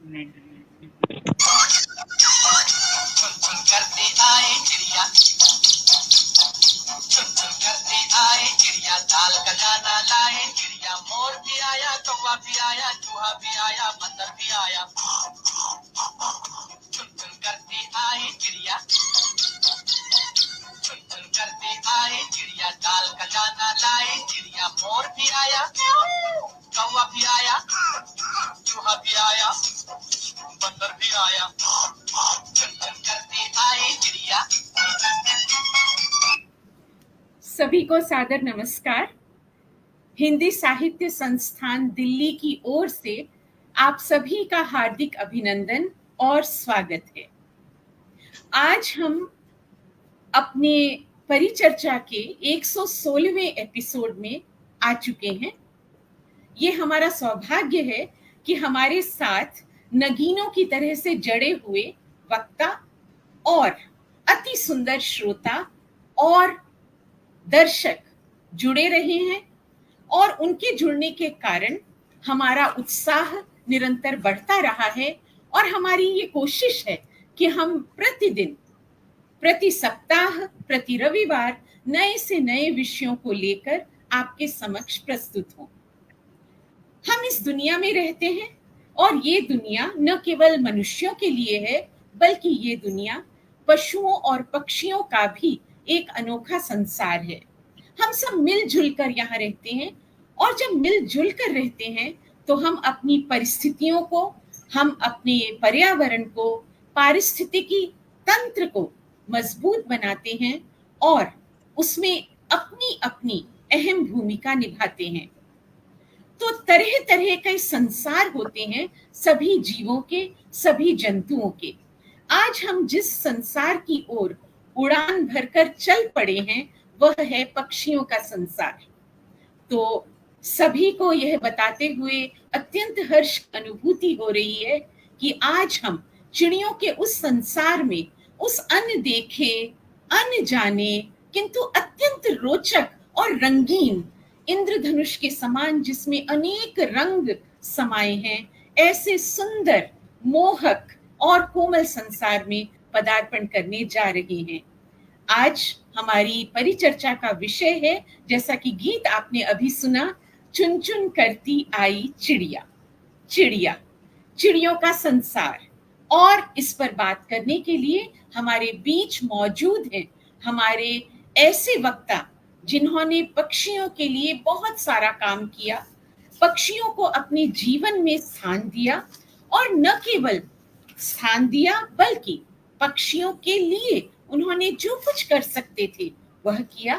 करते आए चिड़िया, चुन चुन करते आए चिड़िया, दाल का दाना लाए चिड़िया, मोर भी आया, कौवा भी आया, चूहा भी आया, बंदर भी आया। चुन चुन करते आए चिड़िया, चुन चुन करते आए चिड़िया, दाल का दाना लाए चिड़िया, मोर भी आया, कौवा भी आया, चूहा भी आया, बंदर भी आया। चुन चुन करते आए चिड़िया। सभी को सादर नमस्कार। हिंदी साहित्य संस्थान दिल्ली की ओर से आप सभी का हार्दिक अभिनंदन और स्वागत है। आज हम अपने परिचर्चा के 116वें एपिसोड में आ चुके हैं। ये हमारा सौभाग्य है कि हमारे साथ नगीनों की तरह से जड़े हुए वक्ता और अति सुंदर श्रोता और दर्शक जुड़े रहे हैं और उनके जुड़ने के कारण हमारा उत्साह निरंतर बढ़ता रहा है और हमारी ये कोशिश है कि हम प्रतिदिन, प्रति सप्ताह, प्रति रविवार नए से नए विषयों को लेकर आपके समक्ष प्रस्तुत हों। हम इस दुनिया में रहते हैं और ये दुनिया न केवल मनुष्यों के लिए है, बल्कि ये दुनिया पशुओं और पक्षियों का भी एक अनोखा संसार है। हम सब मिलजुल कर यहाँ रहते हैं और जब मिलजुल कर रहते हैं तो हम अपनी परिस्थितियों को, हम अपने पर्यावरण को, पारिस्थितिकी तंत्र को मजबूत बनाते हैं और उसमें अपनी अपनी अहम भूमिका निभाते हैं। तो तरह तरह के संसार होते हैं सभी जीवों के, सभी जंतुओं के। आज हम जिस संसार की ओर उड़ान भरकर चल पड़े हैं वह है पक्षियों का संसार। तो सभी को यह बताते हुए अत्यंत हर्ष अनुभूति हो रही है कि आज हम चिड़ियों के उस संसार में, उस अनदेखे, अनजाने किंतु अत्यंत रोचक और रंगीन इंद्रधनुष के समान, जिसमें अनेक रंग समाये हैं, ऐसे सुंदर, मोहक और कोमल संसार में पदार्पण करने जा रहे हैं। आज हमारी परिचर्चा का विषय है, जैसा कि गीत आपने अभी सुना, चुन चुन करती आई चिड़िया। चिड़िया, चिड़ियों का संसार। और इस पर बात करने के लिए हमारे बीच मौजूद हैं हमारे ऐसे वक्ता जिन्होंने पक्षियों के लिए बहुत सारा काम किया, पक्षियों को अपने जीवन में स्थान दिया और न केवल स्थान दिया बल्कि पक्षियों के लिए उन्होंने जो कुछ कर सकते थे वह किया।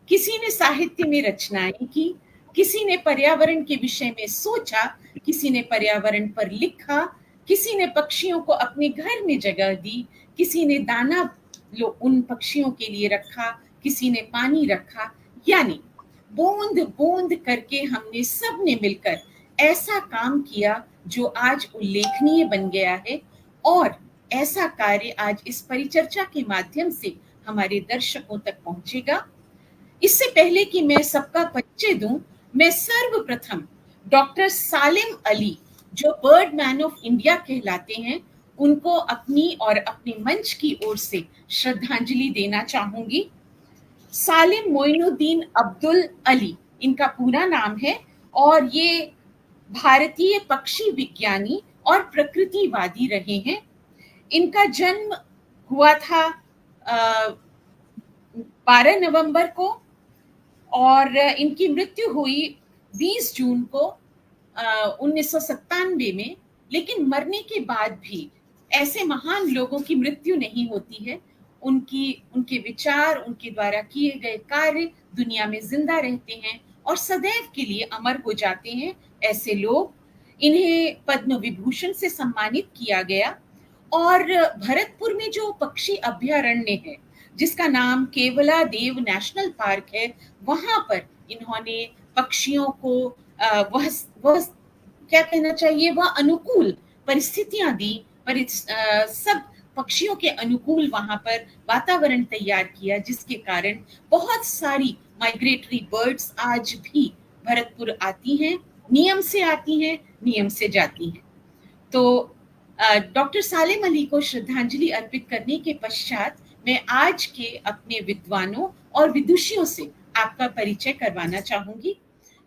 किसी ने साहित्य में रचनाएं की, किसी ने पर्यावरण के विषय में सोचा, किसी ने पर्यावरण पर लिखा, किसी ने पक्षियों को अपने घर में जगह दी, किसी ने दाना उन पक्षियों के लिए रखा, किसी ने पानी रखा। यानी बूंद बूंद करके हमने सब ने मिलकर ऐसा काम किया जो आज उल्लेखनीय बन गया है और ऐसा कार्य आज इस परिचर्चा के माध्यम से हमारे दर्शकों तक पहुंचेगा। इससे पहले कि मैं सबका परिचय दूं, मैं सर्वप्रथम डॉक्टर सालिम अली, जो बर्ड मैन ऑफ इंडिया कहलाते हैं, उनको अपनी और अपने मंच की ओर से श्रद्धांजलि देना चाहूंगी। सालिम मोइनुद्दीन अब्दुल अली इनका पूरा नाम है और ये भारतीय पक्षी विज्ञानी और प्रकृतिवादी रहे हैं। इनका जन्म हुआ था 12 नवंबर को और इनकी मृत्यु हुई 20 जून को 1997 में। लेकिन मरने के बाद भी ऐसे महान लोगों की मृत्यु नहीं होती है। उनके विचार, उनके द्वारा किए गए कार्य दुनिया में जिंदा रहते हैं और सदैव के लिए अमर हो जाते हैं। ऐसे लोग, इन्हें पद्म विभूषण से सम्मानित किया गया और भरतपुर में जो पक्षी अभयारण्य है, जिसका नाम केवला देव नेशनल पार्क है, वहां पर इन्होंने पक्षियों को वह क्या कहना चाहिए, वह अनुकूल परिस्थितियां दी, सब पक्षियों के अनुकूल वहां पर वातावरण तैयार किया, जिसके कारण बहुत सारी माइग्रेटरी बर्ड्स आज भी भरतपुर आती हैं, नियम से आती हैं, नियम से जाती हैं। तो डॉक्टर सालेम अली को श्रद्धांजलि अर्पित करने के पश्चात मैं आज के अपने विद्वानों और विदुषियों से आपका परिचय करवाना चाहूंगी।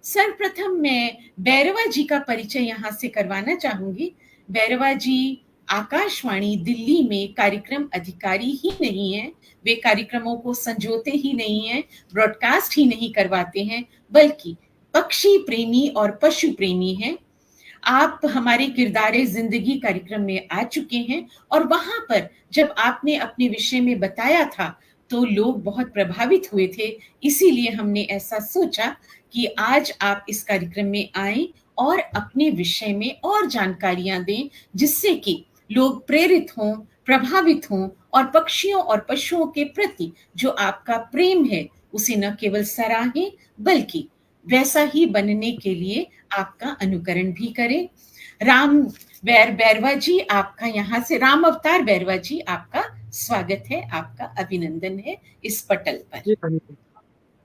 सर्वप्रथम मैं बैरवा जी का परिचय यहाँ से करवाना चाहूंगी। बैरवा जी आकाशवाणी दिल्ली में कार्यक्रम अधिकारी ही नहीं है, वे कार्यक्रमों को संजोते ही नहीं हैं, ब्रॉडकास्ट ही नहीं करवाते हैं, बल्कि पक्षी प्रेमी और पशु प्रेमी हैं। आप हमारे किरदारे जिंदगी कार्यक्रम में आ चुके हैं और वहां पर जब आपने अपने विषय में बताया था तो लोग बहुत प्रभावित हुए थे। इसीलिए हमने ऐसा सोचा कि आज आप इस कार्यक्रम में आएं और अपने विषय में और जानकारियां दें, जिससे कि लोग प्रेरित हों, प्रभावित हों और पक्षियों और पशुओं के प्रति जो आपका प्रेम है उसे न केवल सराहें बल्कि वैसा ही बनने के लिए आपका अनुकरण भी करें। राम बैरवा जी, आपका यहाँ से राम अवतार बैरवा जी, आपका स्वागत है, आपका अभिनंदन है इस पटल पर।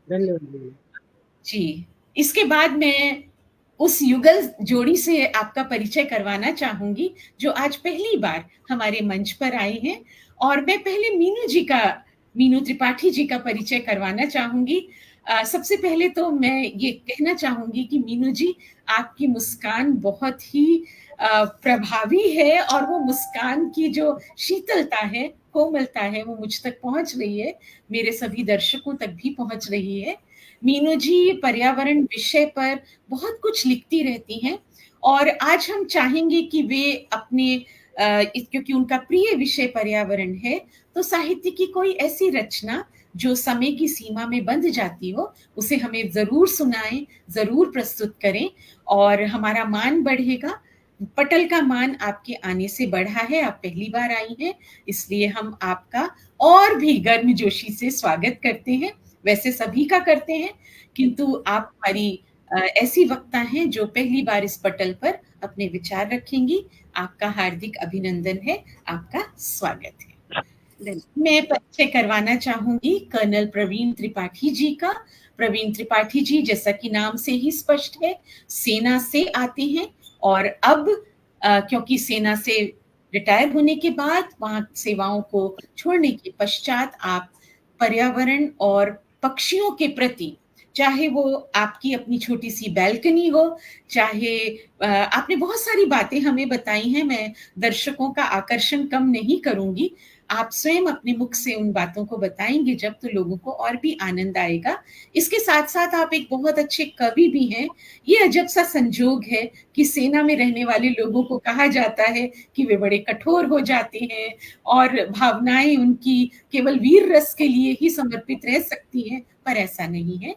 धन्यवाद जी। इसके बाद मैं उस युगल जोड़ी से आपका परिचय करवाना चाहूंगी जो आज पहली बार हमारे मंच पर आए हैं। और मैं पहले मीनू त्रिपाठी जी का परिचय करवाना चाहूंगी। सबसे पहले तो मैं ये कहना चाहूंगी कि मीनू जी, आपकी मुस्कान बहुत ही प्रभावी है और वो मुस्कान की जो शीतलता है, कोमलता है, वो मुझ तक पहुंच रही है, मेरे सभी दर्शकों तक भी पहुंच रही है। मीनू जी पर्यावरण विषय पर बहुत कुछ लिखती रहती हैं और आज हम चाहेंगे कि वे अपने क्योंकि उनका प्रिय विषय पर्यावरण है, तो साहित्य की कोई ऐसी रचना जो समय की सीमा में बंध जाती हो उसे हमें जरूर सुनाएं, जरूर प्रस्तुत करें और हमारा मान बढ़ेगा। पटल का मान आपके आने से बढ़ा है, आप पहली बार आई हैं, इसलिए हम आपका और भी गर्मजोशी से स्वागत करते हैं। वैसे सभी का करते हैं, किंतु आप हमारी ऐसी वक्ता हैं जो पहली बार इस पटल पर अपने विचार रखेंगी। आपका हार्दिक अभिनंदन है, आपका स्वागत है। मैं परिचय करवाना चाहूंगी कर्नल प्रवीण त्रिपाठी जी का। प्रवीण त्रिपाठी जी, जैसा कि नाम से ही स्पष्ट है, सेना से आते हैं और अब क्योंकि सेना से रिटायर होने के बाद, वहां सेवाओं को छोड़ने के पश्चात आप पर्यावरण और पक्षियों के प्रति, चाहे वो आपकी अपनी छोटी सी बैल्कनी हो, चाहे आपने बहुत सारी बातें हमें बताई हैं, मैं दर्शकों का आकर्षण कम नहीं करूंगी, आप स्वयं अपने मुख से उन बातों को बताएंगे जब, तो लोगों को और भी आनंद आएगा। इसके साथ साथ आप एक बहुत अच्छे कवि भी हैं। ये अजब सा संजोग है कि सेना में रहने वाले लोगों को कहा जाता है कि वे बड़े कठोर हो जाते हैं और भावनाएं उनकी केवल वीर रस के लिए ही समर्पित रह सकती हैं, पर ऐसा नहीं है।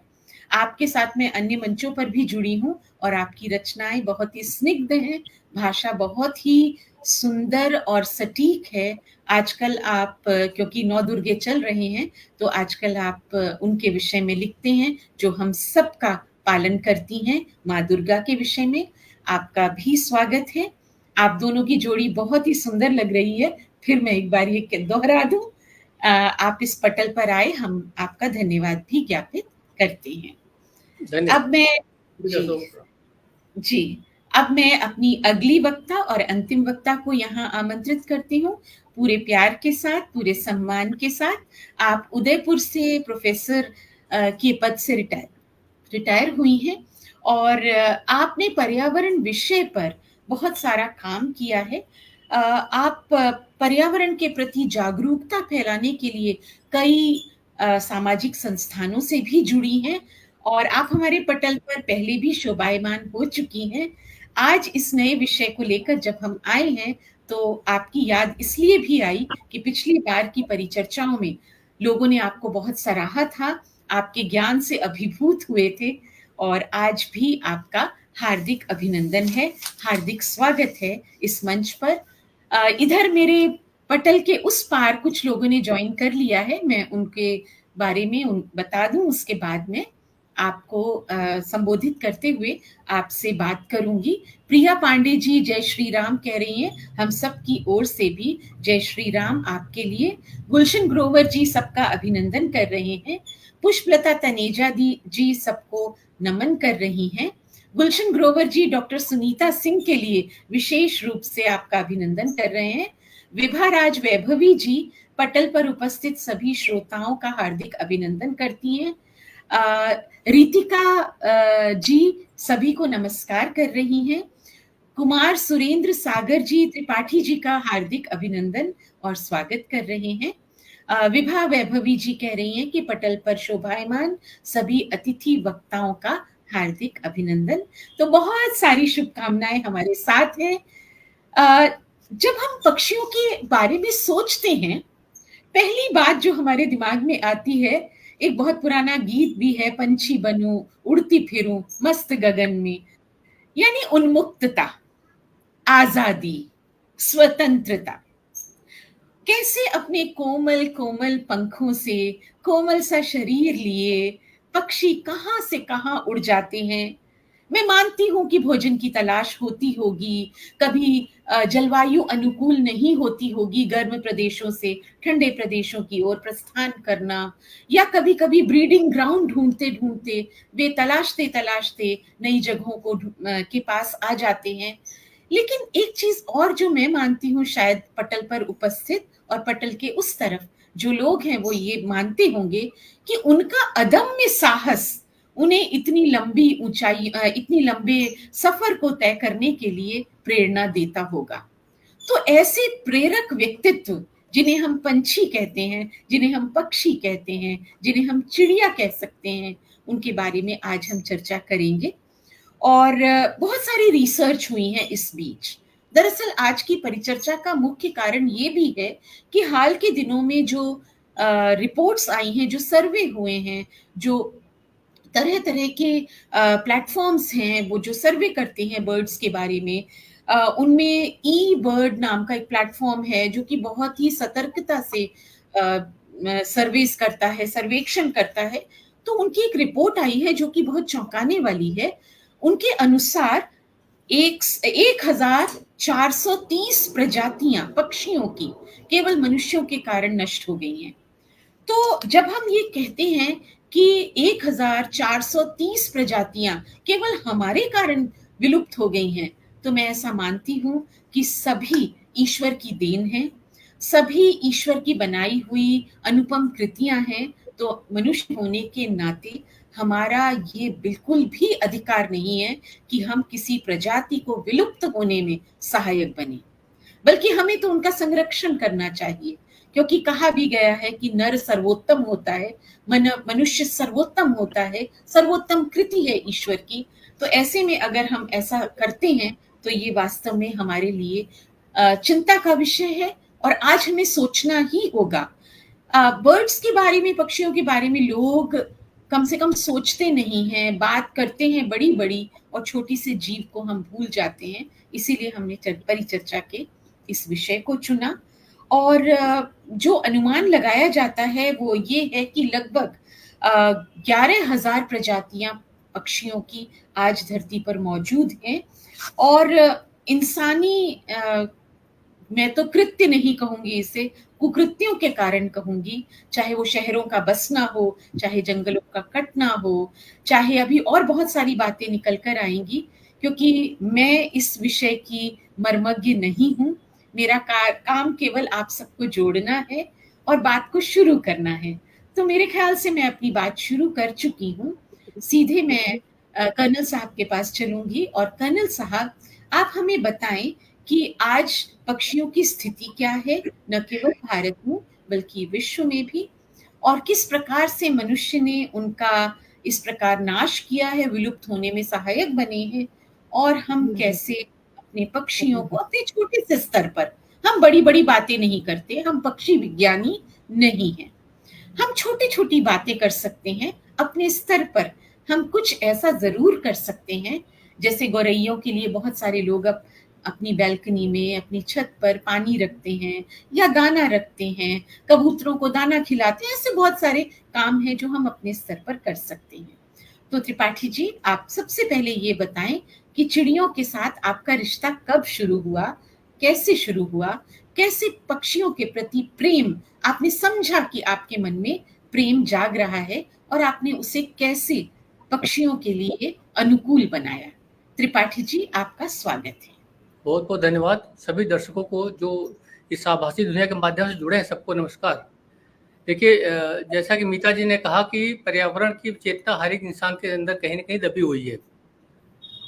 आपके साथ मैं अन्य मंचों पर भी जुड़ी हूँ और आपकी रचनाएं बहुत ही स्निग्ध हैं, भाषा बहुत ही सुंदर और सटीक है। आजकल आप, क्योंकि 9 दुर्गे चल रहे हैं, तो आजकल आप उनके विषय में लिखते हैं जो हम सबका पालन करती हैं, माँ दुर्गा के विषय में। आपका भी स्वागत है। आप दोनों की जोड़ी बहुत ही सुंदर लग रही है। फिर मैं एक बार ये दोहरा दूं, आप इस पटल पर आए, हम आपका धन्यवाद भी ज्ञापित करते हैं। अब मैं जी अब मैं अपनी अगली वक्ता और अंतिम वक्ता को यहाँ आमंत्रित करती हूँ, पूरे प्यार के साथ, पूरे सम्मान के साथ। आप उदयपुर से प्रोफेसर के पद से रिटायर हुई हैं और आपने पर्यावरण विषय पर बहुत सारा काम किया है। आप पर्यावरण के प्रति जागरूकता फैलाने के लिए कई सामाजिक संस्थानों से भी जुड़ी हैं और आप हमारे पटल पर पहले भी शोभायमान हो चुकी हैं। आज इस नए विषय को लेकर जब हम आए हैं तो आपकी याद इसलिए भी आई कि पिछली बार की परिचर्चाओं में लोगों ने आपको बहुत सराहा था, आपके ज्ञान से अभिभूत हुए थे और आज भी आपका हार्दिक अभिनंदन है, हार्दिक स्वागत है इस मंच पर। इधर मेरे पटल के उस पार कुछ लोगों ने ज्वाइन कर लिया है, मैं उनके बारे में बता दूं, उसके बाद में आपको संबोधित करते हुए आपसे बात करूंगी। प्रिया पांडे जी जय श्री राम कह रही हैं, हम सब की ओर से भी जय श्री राम आपके लिए। गुलशन ग्रोवर जी सबका अभिनंदन कर रहे हैं। पुष्पलता तनेजा जी सबको नमन कर रही हैं। गुलशन ग्रोवर जी डॉक्टर सुनीता सिंह के लिए विशेष रूप से आपका अभिनंदन कर रहे हैं। विभा राज वैभवी जी पटल पर उपस्थित सभी श्रोताओं का हार्दिक अभिनंदन करती हैं। रितिका जी सभी को नमस्कार कर रही हैं। कुमार सुरेंद्र सागर जी त्रिपाठी जी का हार्दिक अभिनंदन और स्वागत कर रहे हैं। विभा वैभवी जी कह रही हैं कि पटल पर शोभायमान सभी अतिथि वक्ताओं का हार्दिक अभिनंदन। तो बहुत सारी शुभकामनाएं हमारे साथ हैं। जब हम पक्षियों के बारे में सोचते हैं, पहली बात जो हमारे दिमाग में आती है, एक बहुत पुराना गीत भी है, पंछी बनूं उड़ती फिरूं मस्त गगन में, यानी उन्मुक्तता, आजादी, स्वतंत्रता। कैसे अपने कोमल कोमल पंखों से कोमल सा शरीर लिए पक्षी कहां से कहां उड़ जाते हैं। मैं मानती हूं कि भोजन की तलाश होती होगी, कभी जलवायु अनुकूल नहीं होती होगी, गर्म प्रदेशों से ठंडे प्रदेशों की ओर प्रस्थान करना, या कभी कभी ब्रीडिंग ग्राउंड ढूंढते ढूंढते वे तलाशते तलाशते नई जगहों के पास आ जाते हैं। लेकिन एक चीज और जो मैं मानती हूँ, शायद पटल पर उपस्थित और पटल के उस तरफ जो लोग हैं वो ये मानते होंगे कि उनका अदम्य साहस उन्हें इतनी लंबी ऊंचाई, इतनी लंबे सफर को तय करने के लिए प्रेरणा देता होगा। तो ऐसे प्रेरक व्यक्तित्व जिन्हें हम पंछी कहते हैं, जिन्हें हम पक्षी कहते हैं, जिन्हें हम चिड़िया कह सकते हैं, उनके बारे में आज हम चर्चा करेंगे। और बहुत सारी रिसर्च हुई है इस बीच। दरअसल आज की परिचर्चा का मुख्य कारण ये भी है कि हाल के दिनों में जो रिपोर्ट्स आई हैं, जो सर्वे हुए हैं, जो तरह तरह के प्लेटफॉर्म्स हैं, वो जो सर्वे करते हैं बर्ड्स के बारे में, उनमें ई बर्ड नाम का एक प्लेटफॉर्म है जो कि बहुत ही सतर्कता से सर्वेस करता है, सर्वेक्षण करता है। तो उनकी एक रिपोर्ट आई है जो कि बहुत चौंकाने वाली है। उनके अनुसार 1430 प्रजातियां पक्षियों की केवल मनुष्यों के कारण नष्ट हो गई हैं। तो जब हम ये कहते हैं कि 1430 प्रजातियां केवल हमारे कारण विलुप्त हो गई हैं, तो मैं ऐसा मानती हूं कि सभी ईश्वर की देन है, सभी ईश्वर की बनाई हुई अनुपम कृतियां हैं। तो मनुष्य होने के नाते हमारा ये बिल्कुल भी अधिकार नहीं है कि हम किसी प्रजाति को विलुप्त होने में सहायक बने, बल्कि हमें तो उनका संरक्षण करना चाहिए। क्योंकि कहा भी गया है कि नर सर्वोत्तम होता है, मनुष्य सर्वोत्तम होता है, सर्वोत्तम कृति है ईश्वर की। तो ऐसे में अगर हम ऐसा करते हैं तो ये वास्तव में हमारे लिए चिंता का विषय है और आज हमें सोचना ही होगा। बर्ड्स के बारे में, पक्षियों के बारे में लोग कम से कम सोचते नहीं हैं, बात करते हैं बड़ी बड़ी, और छोटी सी जीव को हम भूल जाते हैं। इसीलिए हमने परिचर्चा के इस विषय को चुना। और जो अनुमान लगाया जाता है वो ये है कि लगभग 11,000 प्रजातियां पक्षियों की आज धरती पर मौजूद हैं। और इंसानी, मैं तो कृत्य नहीं कहूंगी इसे, कुकृत्यों के कारण कहूंगी, चाहे वो शहरों का बसना हो, चाहे जंगलों का कटना हो, चाहे अभी और बहुत सारी बातें निकल कर आएंगी, क्योंकि मैं इस विषय की मर्मज्ञ नहीं हूं। मेरा काम केवल आप सबको जोड़ना है और बात को शुरू करना है। तो मेरे ख्याल से मैं अपनी बात शुरू कर चुकी हूँ। सीधे मैं कर्नल साहब के पास चलूंगी। और कर्नल साहब, आप हमें बताएं कि आज पक्षियों की स्थिति क्या है, न केवल भारत में बल्कि विश्व में भी, और किस प्रकार से मनुष्य ने उनका इस प्रकार नाश किया है, विलुप्त होने में सहायक बने हैं, और हम कैसे अपने पक्षियों को अपने छोटे से स्तर पर, हम बड़ी बड़ी बातें नहीं करते, हम पक्षी विज्ञानी नहीं हैं, हम छोटी छोटी बातें कर सकते हैं अपने स्तर पर। हम कुछ ऐसा जरूर कर सकते हैं, जैसे गौरैयों के लिए बहुत सारे लोग अपनी बैल्कनी में, अपनी छत पर पानी रखते हैं या दाना रखते हैं, कबूतरों को दाना खिलाते हैं। ऐसे बहुत सारे काम हैं जो हम अपने स्तर पर कर सकते हैं। तो त्रिपाठी जी, आप सबसे पहले ये बताएं कि चिड़ियों के साथ आपका रिश्ता कब शुरू हुआ, कैसे शुरू हुआ, कैसे पक्षियों के प्रति प्रेम आपने समझा कि आपके मन में प्रेम जाग रहा है, और आपने उसे कैसे पक्षियों के लिए अनुकूल बनाया। त्रिपाठी जी, आपका स्वागत है। बहुत बहुत धन्यवाद सभी दर्शकों को जो इस आभासी दुनिया के माध्यम से जुड़े हैं। सबको नमस्कार। देखिए, जैसा कि मीता जी ने कहा कि पर्यावरण की चेतना हर एक इंसान के अंदर कहीं न कहीं दबी हुई है,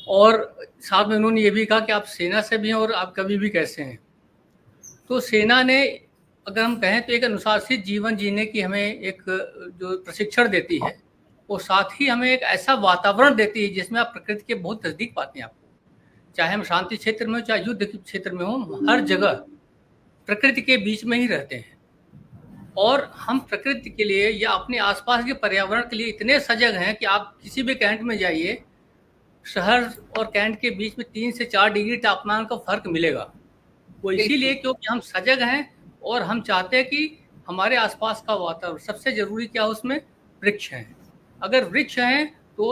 और साथ में उन्होंने ये भी कहा कि आप सेना से भी हैं और आप कभी भी कैसे हैं। तो सेना ने, अगर हम कहें तो, एक अनुशासित जीवन जीने की हमें एक जो प्रशिक्षण देती है, वो साथ ही हमें एक ऐसा वातावरण देती है जिसमें आप प्रकृति के बहुत नज़दीक पाते हैं आपको। चाहे हम शांति क्षेत्र में हो, चाहे युद्ध के क्षेत्र में हो, हर जगह प्रकृति के बीच में ही रहते हैं। और हम प्रकृति के लिए या अपने आसपास के पर्यावरण के लिए इतने सजग हैं कि आप किसी भी कैंट में जाइए, शहर और कैंट के बीच में 3 से 4 डिग्री तापमान का फर्क मिलेगा। वो इसीलिए क्योंकि हम सजग हैं और हम चाहते हैं कि हमारे आसपास का वातावरण, सबसे जरूरी क्या है उसमें, वृक्ष हैं। अगर वृक्ष हैं तो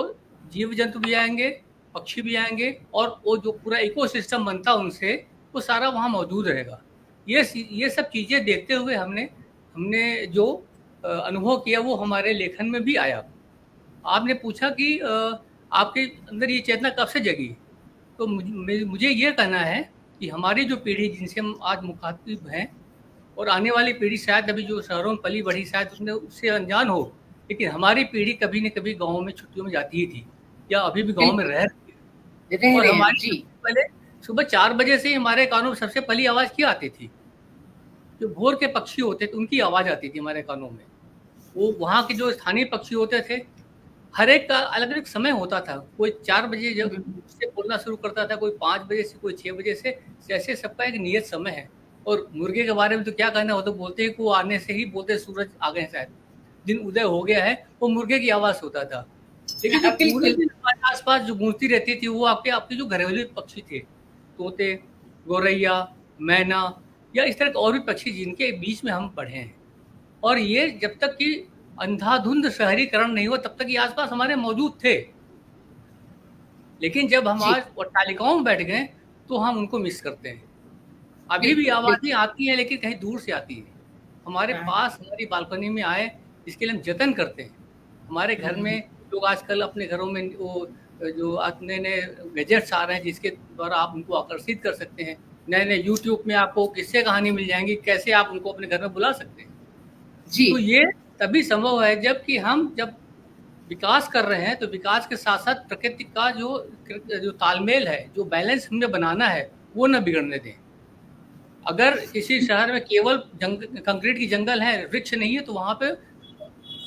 जीव जंतु भी आएंगे, पक्षी भी आएंगे, और वो जो पूरा इकोसिस्टम बनता है उनसे, वो सारा वहाँ मौजूद रहेगा। ये सब चीज़ें देखते हुए हमने जो अनुभव किया वो हमारे लेखन में भी आया। आपने पूछा कि आपके अंदर ये चेतना कब से जगी, तो मुझे ये कहना है कि हमारी जो पीढ़ी जिनसे हम आज मुखातिब हैं, और आने वाली पीढ़ी शायद अभी जो शहरों में पली बढ़ी शायद उससे अनजान हो, लेकिन हमारी पीढ़ी कभी न कभी गाँव में छुट्टियों में जाती ही थी, या अभी भी गाँव में रह रही है। और हमारी पहले सुबह 4 बजे से हमारे कानों में सबसे पहली आवाज़ क्या आती थी? जो भोर के पक्षी होते थे उनकी आवाज़ आती थी हमारे कानों में। वो वहाँ के जो स्थानीय पक्षी होते थे, हर एक का अलग अलग समय होता था। कोई 4 बजे जब से बोलना शुरू करता था, कोई 5 बजे से, कोई 6 बजे से, जैसे सबका एक नियत समय है। और मुर्गे के बारे में तो क्या कहना हो, तो बोलते हैं कि वो आने से ही बोलते सूरज आ गए, शायद दिन उदय हो गया है, वो मुर्गे की आवाज़ होता था। लेकिन जो पूरे दिन हमारे आसपास जो गूंजती रहती थी वो आपके जो घरेलू पक्षी थे, तोते, गौरैया, मैना, या इस तरह के और भी पक्षी जिनके बीच में हम पढ़े हैं। और ये जब तक कि अंधाधुंध शहरीकरण नहीं हुआ तब तक ये आसपास हमारे मौजूद थे। लेकिन जब हम आज तालिकाओं में बैठ गए तो हम उनको मिस करते हैं। अभी भी आवाज़ें आती हैं लेकिन कहीं दूर से आती है। हमारे पास हमारी बालकनी में आए, इसके लिए हम जतन करते हैं। हमारे घर में लोग आजकल अपने घरों में वो जो नए नए गैजेट्स आ रहे हैं जिसके द्वारा आप उनको आकर्षित कर सकते हैं। नए नए यूट्यूब में आपको किस्से कहानी मिल जाएंगी, कैसे आप उनको अपने घर में बुला सकते हैं जी। तो ये तभी संभव है जबकि हम जब विकास कर रहे हैं तो विकास के साथ साथ प्रकृति का जो तालमेल है, जो बैलेंस हमने बनाना है, वो न बिगड़ने दें। अगर किसी शहर में केवल कंक्रीट की जंगल है, वृक्ष नहीं है, तो वहाँ पे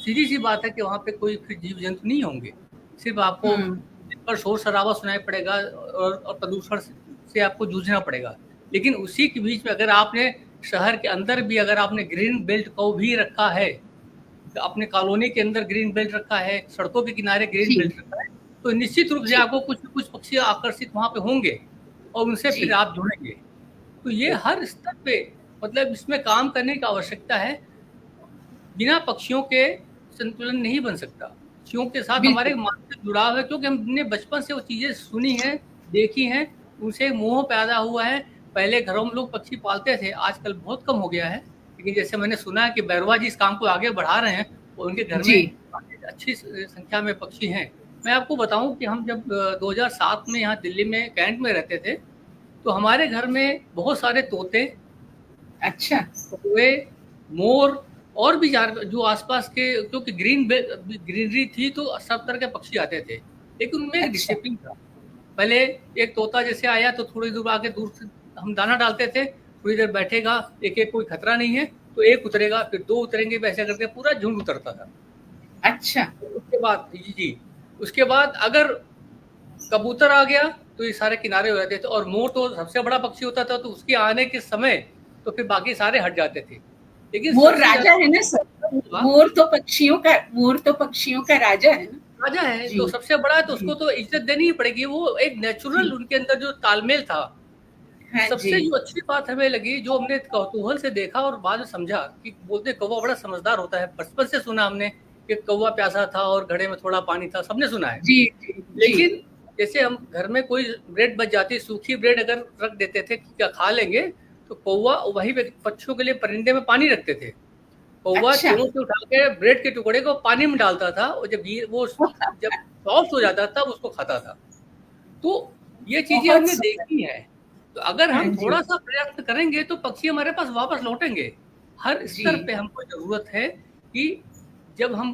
सीधी सी बात है कि वहाँ पे कोई फिर जीव जंतु नहीं होंगे। सिर्फ आपको दिन भर शोर शराबा सुनाई पड़ेगा और प्रदूषण से आपको जूझना पड़ेगा। लेकिन उसी के बीच में अगर आपने शहर के अंदर भी अगर आपने ग्रीन बेल्ट को भी रखा है, तो अपने कॉलोनी के अंदर ग्रीन बेल्ट रखा है, सड़कों के किनारे ग्रीन बेल्ट रखा है, तो निश्चित रूप से आपको कुछ पक्षी आकर्षित वहाँ पे होंगे और उनसे फिर आप जुड़ेंगे। तो ये हर स्तर पे, मतलब इसमें काम करने की आवश्यकता है। बिना पक्षियों के संतुलन नहीं बन सकता। पक्षियों के साथ हमारे मानसिक जुड़ाव है क्योंकि हमने बचपन से वो चीज़ें सुनी हैं, देखी हैं, उनसे मोह पैदा हुआ है। पहले घरों में लोग पक्षी पालते थे, आजकल बहुत कम हो गया है। लेकिन जैसे मैंने सुना है कि बैरवा जी इस काम को आगे बढ़ा रहे हैं और उनके घर में अच्छी संख्या में पक्षी हैं। मैं आपको बताऊं कि हम जब 2007 में यहाँ दिल्ली में कैंट में रहते थे तो हमारे घर में बहुत सारे तोते, कौवे, मोर और भी जो आसपास के, क्योंकि ग्रीनरी थी तो सब तरह के पक्षी आते थे। लेकिन उनमें एक डिसिप्लिन था। पहले एक तोता जैसे आया तो थोड़ी दूर आके दूर से हम दाना डालते थे, थोड़ी देर बैठेगा, एक कोई खतरा नहीं है तो एक उतरेगा, फिर 2 उतरेंगे, वैसे करके पूरा झुंड उतरता था। उसके बाद अगर कबूतर आ गया तो ये सारे किनारे हो जाते थे। और मोर तो सबसे बड़ा पक्षी होता था तो उसके आने के समय तो फिर बाकी सारे हट जाते थे। लेकिन मोर राजा है ना सर, मोर तो पक्षियों का राजा है ना, राजा है तो सबसे बड़ा है तो उसको तो इज्जत देनी ही पड़ेगी। वो एक नेचुरल उनके अंदर जो तालमेल था। सबसे जो अच्छी बात हमें लगी, जो हमने कौतूहल से देखा और बाद में समझा कि बोलते कौवा बड़ा समझदार होता है। बचपन से सुना हमने कि कौवा प्यासा था और घड़े में थोड़ा पानी था, सबने सुना है। लेकिन जैसे हम घर में कोई ब्रेड बच जाती, सूखी ब्रेड अगर रख देते थे क्या खा लेंगे, तो कौवा वही पक्षियों के लिए परिंदे में पानी रखते थे। कौवा चूहों से उठा के ब्रेड के टुकड़े को पानी में डालता था और जब वो सॉफ्ट हो जाता था उसको खाता था। तो ये चीजें बहुत हमने सुंदर। देखी है। तो अगर हाँ हम जी, थोड़ा सा प्रयास करेंगे तो पक्षी हमारे पास वापस लौटेंगे। हर स्तर जी, पे हमको जरूरत है कि जब हम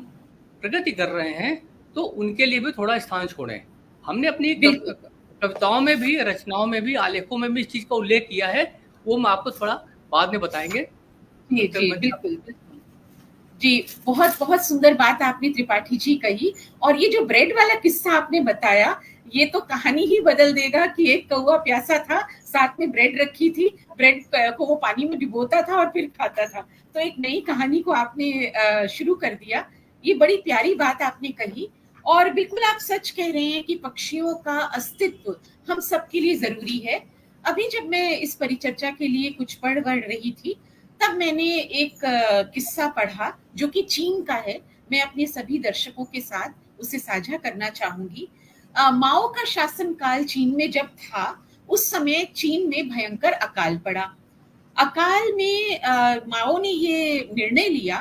प्रगति कर रहे हैं तो उनके लिए भी थोड़ा स्थान छोड़ें। हमने अपनी बिल्कुल। कविताओं में भी, रचनाओं में भी, आलेखों में भी इस चीज का उल्लेख किया है। वो हम आपको थोड़ा बाद में बताएंगे। जी, तब तक जी, मैं बिल्कुल, बिल्कुल। जी, बहुत बहुत सुंदर बात आपने त्रिपाठी जी कही। और ये जो ब्रेड वाला किस्सा आपने बताया, ये तो कहानी ही बदल देगा कि एक कौवा प्यासा था, साथ में ब्रेड रखी थी, ब्रेड को वो पानी में डुबोता था और फिर खाता था। तो एक नई कहानी को आपने शुरू कर दिया। ये बड़ी प्यारी बात आपने कही। और बिल्कुल आप सच कह रहे हैं कि पक्षियों का अस्तित्व हम सबके लिए जरूरी है। अभी जब मैं इस परिचर्चा के लिए कुछ पढ़ रही थी, तब मैंने एक किस्सा पढ़ा जो कि चीन का है। मैं अपने सभी दर्शकों के साथ उसे साझा करना चाहूंगी। माओ का शासनकाल चीन में जब था, उस समय चीन में भयंकर अकाल पड़ा। अकाल में माओ ने ये निर्णय लिया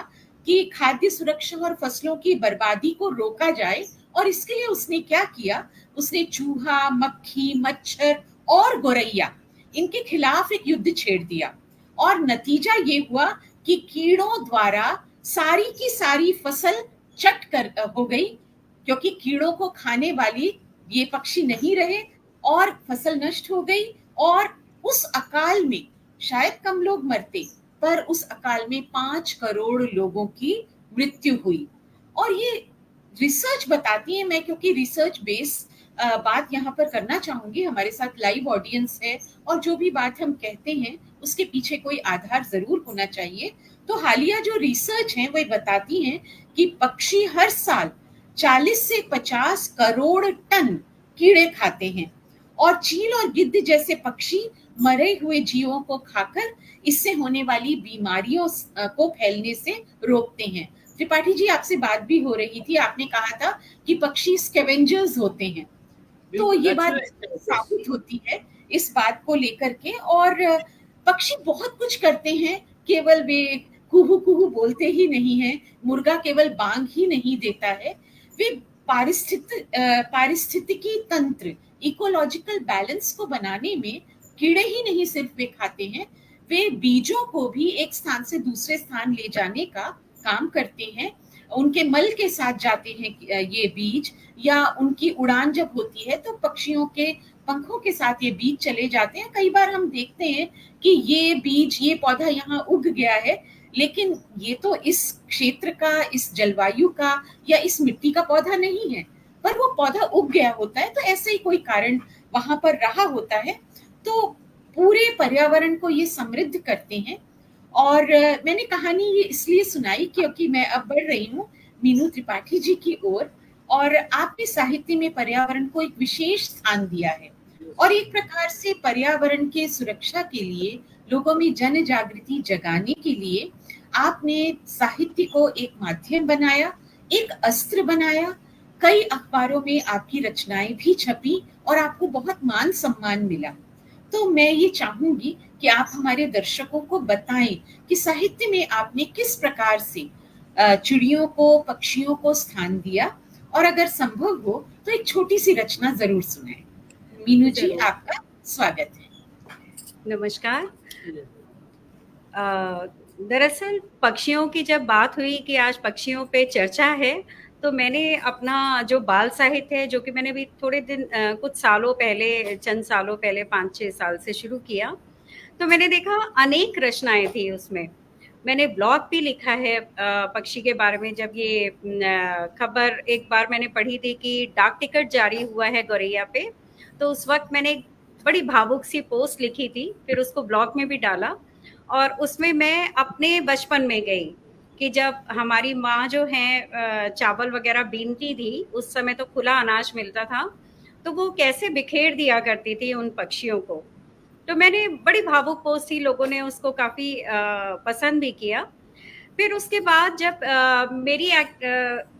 कि खाद्य सुरक्षा और फसलों की बर्बादी को रोका जाए। और इसके लिए उसने क्या किया, उसने चूहा, मक्खी, मच्छर और गोरैया, इनके खिलाफ एक युद्ध छेड़ दिया। और नतीजा ये हुआ कि कीड़ों द्वारा सारी की सारी फसल चट कर हो गई, क्योंकि कीड़ों को खाने वाली ये पक्षी नहीं रहे और फसल नष्ट हो गई। और उस अकाल में शायद कम लोग मरते, पर उस अकाल में 5 करोड़ लोगों की मृत्यु हुई। और ये रिसर्च बताती है, मैं क्योंकि रिसर्च बेस बात यहाँ पर करना चाहूंगी, हमारे साथ लाइव ऑडियंस है और जो भी बात हम कहते हैं उसके पीछे कोई आधार जरूर होना चाहिए। तो हालिया जो रिसर्च है वह बताती हैं कि पक्षी हर साल 40 से 50 करोड़ टन कीड़े खाते हैं। और चील और गिद्ध जैसे पक्षी मरे हुए जीवों को खाकर इससे होने वाली बीमारियों को फैलने से रोकते हैं। त्रिपाठी जी, आपसे बात भी हो रही थी, आपने कहा था कि पक्षी स्कैवेंजर्स होते हैं। तो बिल्कुल ये बात नेचुरल। साबित होती है इस बात को लेकर के। और पक्षी बहुत कुछ करते हैं, केवल वे कुहू कुहू बोलते ही नहीं है, मुर्गा केवल बांग ही नहीं देता है। वे पारिस्थितिकी तंत्र, इकोलॉजिकल बैलेंस को बनाने में कीड़े ही नहीं सिर्फ वे खाते हैं, वे बीजों को भी एक स्थान से दूसरे स्थान ले जाने का काम करते हैं। उनके मल के साथ जाते हैं ये बीज, या उनकी उड़ान जब होती है तो पक्षियों के पंखों के साथ ये बीज चले जाते हैं। कई बार हम देखते हैं कि ये बीज, ये पौधा यहाँ उग गया है, लेकिन ये तो इस क्षेत्र का, इस जलवायु का या इस मिट्टी का पौधा नहीं है, पर वो पौधा उग गया होता है। तो ऐसे ही कोई कारण वहां पर रहा होता है। तो पूरे पर्यावरण को ये समृद्ध करते हैं। और मैंने कहानी ये इसलिए सुनाई क्योंकि मैं अब बढ़ रही हूँ मीनू त्रिपाठी जी की ओर। और आपने साहित्य में पर्यावरण को एक विशेष स्थान दिया है। और एक प्रकार से पर्यावरण के सुरक्षा के लिए, लोगों में जन जागृति जगाने के लिए आपने साहित्य को एक माध्यम बनाया, एक अस्त्र बनाया। कई अखबारों में आपकी रचनाएं भी छपी और आपको बहुत मान सम्मान मिला। तो मैं ये चाहूंगी कि आप हमारे दर्शकों को बताएं कि साहित्य में आपने किस प्रकार से चिड़ियों को, पक्षियों को स्थान दिया। और अगर संभव हो तो एक छोटी सी रचना जरूर सुनाएं। मीनू जी, जरूर। आपका स्वागत है। नमस्कार। दरअसल पक्षियों की जब बात हुई कि आज पक्षियों पे चर्चा है, तो मैंने अपना जो बाल साहित्य है, जो कि मैंने भी थोड़े दिन कुछ सालों पहले, चंद सालों पहले 5-6 साल से शुरू किया, तो मैंने देखा अनेक रचनाएं थी उसमें। मैंने ब्लॉग भी लिखा है पक्षी के बारे में। जब ये खबर एक बार मैंने पढ़ी थी कि डाक टिकट जारी हुआ है गौरैया पे, तो उस वक्त मैंने एक बड़ी भावुक सी पोस्ट लिखी थी, फिर उसको ब्लॉग में भी डाला। और उसमें मैं अपने बचपन में गई कि जब हमारी माँ जो है चावल वगैरह बीनती थी, उस समय तो खुला अनाज मिलता था, तो वो कैसे बिखेर दिया करती थी उन पक्षियों को। तो मैंने बड़ी भावुक पोस्ट थी, लोगों ने उसको काफ़ी पसंद भी किया। फिर उसके बाद जब मेरी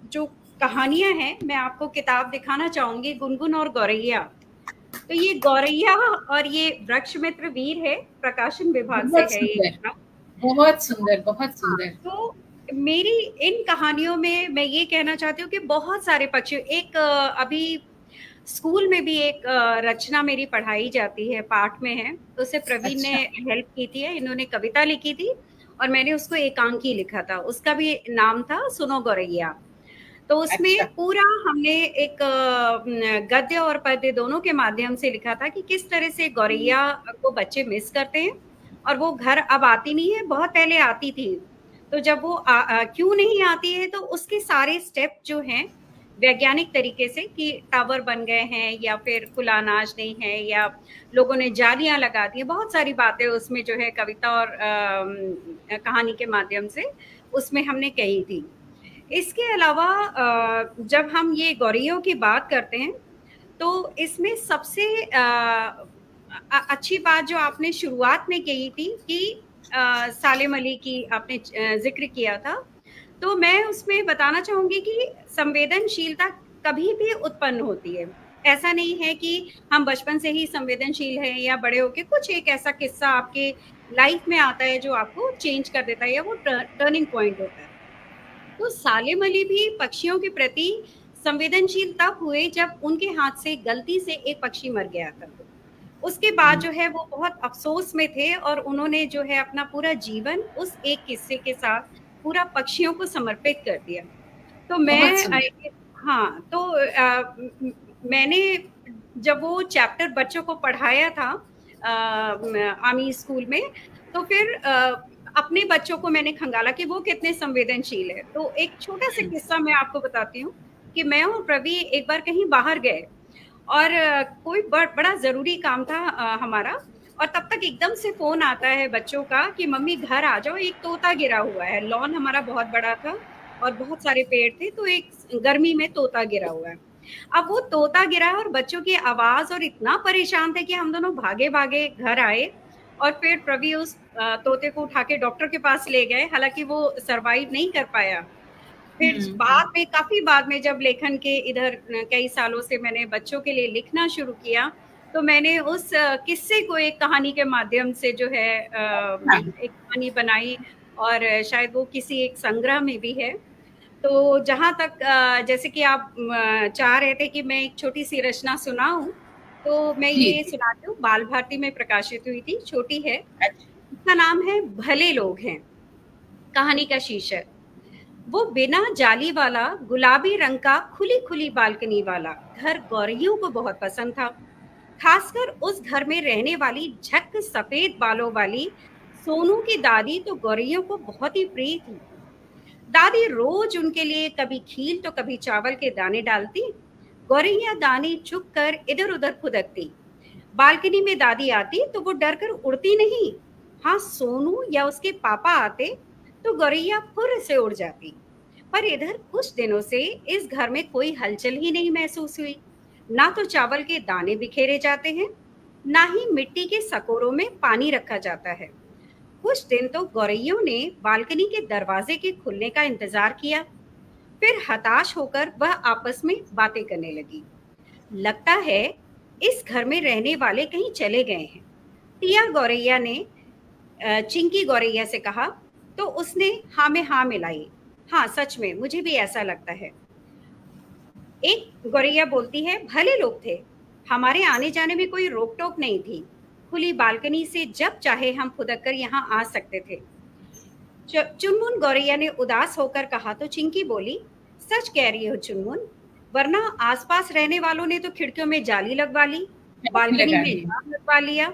जो कहानियां हैं, मैं आपको किताब दिखाना चाहूंगी, गुनगुन और गौरैया। तो ये गौरैया और ये वृक्ष मित्र वीर है, प्रकाशन विभाग से बहुत है ये सुंदर, किताब। बहुत सुंदर, बहुत हाँ, सुंदर। तो मेरी इन कहानियों में मैं ये कहना चाहती हूँ कि बहुत सारे पक्षी, एक अभी स्कूल में भी एक रचना मेरी पढ़ाई जाती है, पाठ में है, तो उसे प्रवीण ने हेल्प की थी। इन्होंने कविता लिखी थी और मैंने उसको एकांकी लिखा था। उसका भी नाम था सुनो गौरैया। तो उसमें पूरा हमने एक गद्य और पद्य दोनों के माध्यम से लिखा था कि किस तरह से गौरैया को बच्चे मिस करते हैं और वो घर अब आती नहीं है, बहुत पहले आती थी। तो जब वो क्यों नहीं आती है, तो उसके सारे स्टेप जो हैं वैज्ञानिक तरीके से कि टावर बन गए हैं या फिर खुला अनाज नहीं है या लोगों ने जालियां लगा दी, बहुत सारी बातें उसमें जो है कविता और कहानी के माध्यम से उसमें हमने कही थी। इसके अलावा जब हम ये गौरैयों की बात करते हैं तो इसमें सबसे अच्छी बात जो आपने शुरुआत में कही थी कि सालेम अली की आपने जिक्र किया था, तो मैं उसमें बताना चाहूंगी कि संवेदनशीलता कभी भी उत्पन्न होती है। ऐसा नहीं है कि हम बचपन से ही संवेदनशील हैं या बड़े होके कुछ एक ऐसा किस्सा आपके लाइफ में आता है जो आपको चेंज कर देता है या वो टर्निंग पॉइंट होता है। तो सालेम अली भी पक्षियों के प्रति संवेदनशील तब हुए जब उनके हाथ से गलती से एक पक्षी मर गया था। उसके बाद जो है वो बहुत अफसोस में थे और उन्होंने जो है अपना पूरा जीवन उस एक किस्से के साथ पूरा पक्षियों को समर्पित कर दिया। तो मैंने जब वो चैप्टर बच्चों को पढ़ाया था आर्मी स्कूल में, तो फिर अपने बच्चों को मैंने खंगाला कि वो कितने संवेदनशील है। तो एक छोटा सा किस्सा मैं आपको बताती हूँ कि मैं और प्रवी एक बार कहीं बाहर गए और कोई बड़ा जरूरी काम था हमारा, और तब तक एकदम से फोन आता है बच्चों का कि मम्मी घर आ जाओ, एक तोता गिरा हुआ है। लॉन हमारा बहुत बड़ा था और बहुत सारे पेड़ थे, तो एक गर्मी में तोता गिरा हुआ है। अब वो तोता गिरा है और बच्चों की आवाज और इतना परेशान थे कि हम दोनों भागे भागे घर आए और फिर प्रवी उस तोते को उठा के डॉक्टर के पास ले गए। हालांकि वो सरवाइव नहीं कर पाया। फिर काफी बाद में जब लेखन के इधर कई सालों से मैंने बच्चों के लिए लिखना शुरू किया, तो मैंने उस किस्से को एक कहानी के माध्यम से जो है एक कहानी बनाई और शायद वो किसी एक संग्रह में भी है। तो जहां तक जैसे कि आप चाह रहे थे कि मैं एक छोटी सी रचना सुनाऊं, तो मैं ये सुनाती हूँ। बाल भारती में प्रकाशित हुई थी, छोटी है। इसका नाम है भले लोग हैं। कहानी का शीर्षक, वो बिना जाली वाला गुलाबी रंग का खुली खुली बालकनी वाला घर गौरैयों को बहुत पसंद था। खासकर उस घर में रहने वाली झक सफेद बालों वाली सोनू की दादी तो गौरैयों को बहुत ही प्रिय थी। दादी रोज उनके लिए कभी खील तो कभी चावल के दाने डालती। गौरैया दाने चुग कर इधर उधर फुदकती। बालकनी में दादी आती तो वो डर कर उड़ती नहीं। हाँ, सोनू या उसके पापा आते तो गौरैया फुर्र से उड़ जाती। पर इधर कुछ दिनों से इस घर में कोई हलचल ही नहीं महसूस हुई। ना तो चावल के दाने बिखेरे जाते हैं, ना ही मिट्टी के सकोरों में पानी रखा जाता है। कुछ दिन तो गौरैयों ने बालकनी के दरवाजे के खुलने का इंतजार किया। फिर हताश होकर वह आपस में बातें करने लगी। लगता है इस घर में रहने वाले कहीं चले गए हैं, टिया गौरैया ने चिंकी गौरैया से कहा। तो उसने हाँ में हाँ मिलाई। हाँ, सच में मुझे भी ऐसा लगता है। एक गौरैया बोलती है, भले लोग थे, हमारे आने जाने में कोई रोक टोक नहीं थी। खुली बालकनी से जब चाहे हम फुदक कर यहाँ आ सकते थे। चुनमुन गौरैया ने उदास होकर कहा तो चिंकी बोली, सच कह रही हो चुनमुन, वरना आसपास रहने वालों ने तो खिड़कियों में जाली लगवा ली, बालकनी में जाम लगवा लिया।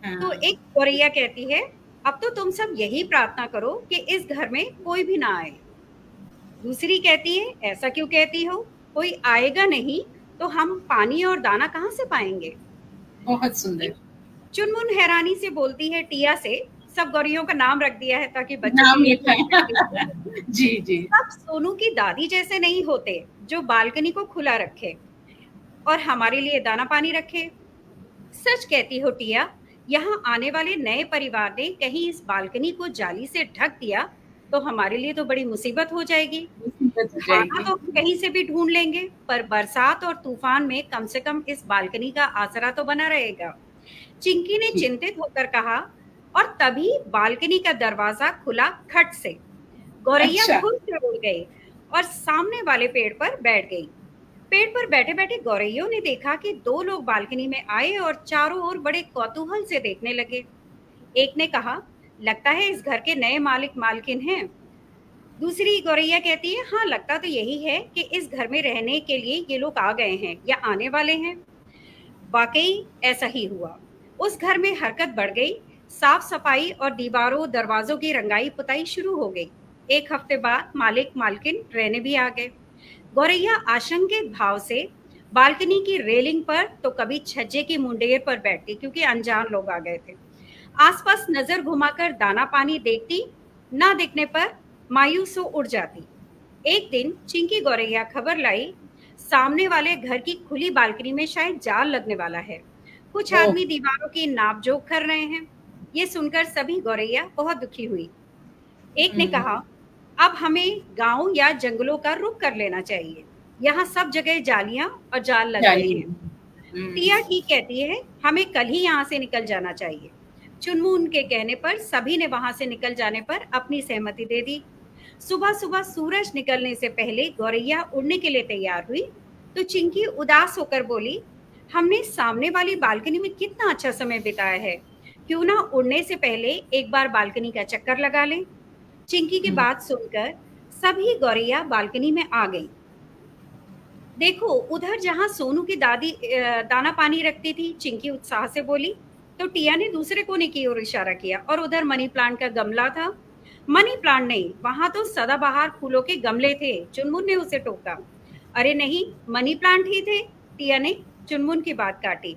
तो एक गौरैया कहती है, अब तो तुम सब यही प्रार्थना करो कि इस घर में कोई भी ना आए। दूसरी कहती है, ऐसा क्यों कहती हो, कोई आएगा नहीं तो हम पानी और दाना कहाँ से पाएंगे। बहुत सुंदर। चुनमुन हैरानी से बोलती है टिया से, सब गौरैयों का नाम रख दिया है ताकि नाम लिखा जी जी। सब सोनू की दादी जैसे नहीं होते जो बालकनी को खुला रखे और हमारे लिए दाना पानी रखे। सच कहती हो टिया, यहाँ आने वाले नए परिवार ने कहीं इस बालकनी को जाली से ढक दिया तो हमारे लिए तो बड़ी मुसीबत हो जाएगी। खाना तो कहीं से भी ढूंढ लेंगे, पर बरसात और तूफान में कम से कम इस बालकनी का आसरा तो बना रहेगा। चिंकी ने चिंतित होकर कहा, और तभी बालकनी का दरवाजा खुला खट से। गौरैया खुद से उड़ गई और सामने वाले पेड़ पर बैठ गई। पेड़ पर बैठे बैठे गौरैयों ने देखा कि दो लोग बालकनी में आए और चारों ओर बड़े कौतूहल से देखने लगे। एक ने कहा, लगता है इस घर के नए मालिक मालकिन हैं। दूसरी गौरैया कहती है, हाँ लगता तो यही है कि इस घर में रहने के लिए ये लोग आ गए हैं या आने वाले हैं। वाकई ऐसा ही हुआ। उस घर में हरकत बढ़ गई। साफ सफाई और दीवारों दरवाजों की रंगाई पुताई शुरू हो गई। एक हफ्ते बाद मालिक मालकिन रहने भी आ गए। गौरैया आशंकित भाव से बालकनी की रेलिंग पर तो कभी छज्जे की मुंडेर पर बैठती, क्योंकि अनजान लोग आ गए थे। आसपास नजर घुमाकर दाना पानी देखती, ना दिखने पर मायूस हो उड़ जाती। एक दिन चिंकी गौरैया खबर लाई, सामने वाले घर की खुली बालकनी में शायद जाल लगने वाला है। कुछ ओह। आदमी दीवारों की नापजोख कर रहे हैं। ये सुनकर सभी गौरैया बहुत दुखी हुई। एक ने कहा, अब हमें गांव या जंगलों का रुख कर लेना चाहिए। यहाँ सब जगह जालियां और जाल लग गए हैं। टिया ठीक कहती है, हमें कल ही यहाँ से निकल जाना चाहिए। चुनमुन के कहने पर सभी ने वहां से निकल जाने पर अपनी सहमति दे दी। सुबह सुबह सूरज निकलने से पहले गौरैया उड़ने के लिए तैयार हुई तो चिंकी उदास होकर बोली, हमने सामने वाली बालकनी में कितना अच्छा समय बिताया है, क्यों ना उड़ने से पहले एक बार बालकनी का चक्कर लगा लें। चिंकी की बात सुनकर सभी गौरैया बालकनी में आ गई। देखो उधर जहां सोनू की दादी दाना पानी रखती थी, चिंकी उत्साह से बोली। तो टिया ने दूसरे कोने की ओर इशारा किया और उधर मनी प्लांट का गमला था। मनी प्लांट नहीं, वहां तो सदाबहार फूलों के गमले थे। चुनमुन ने उसे टोका। अरे नहीं, मनी प्लांट ही थे। टिया ने चुनमुन की बात काटी।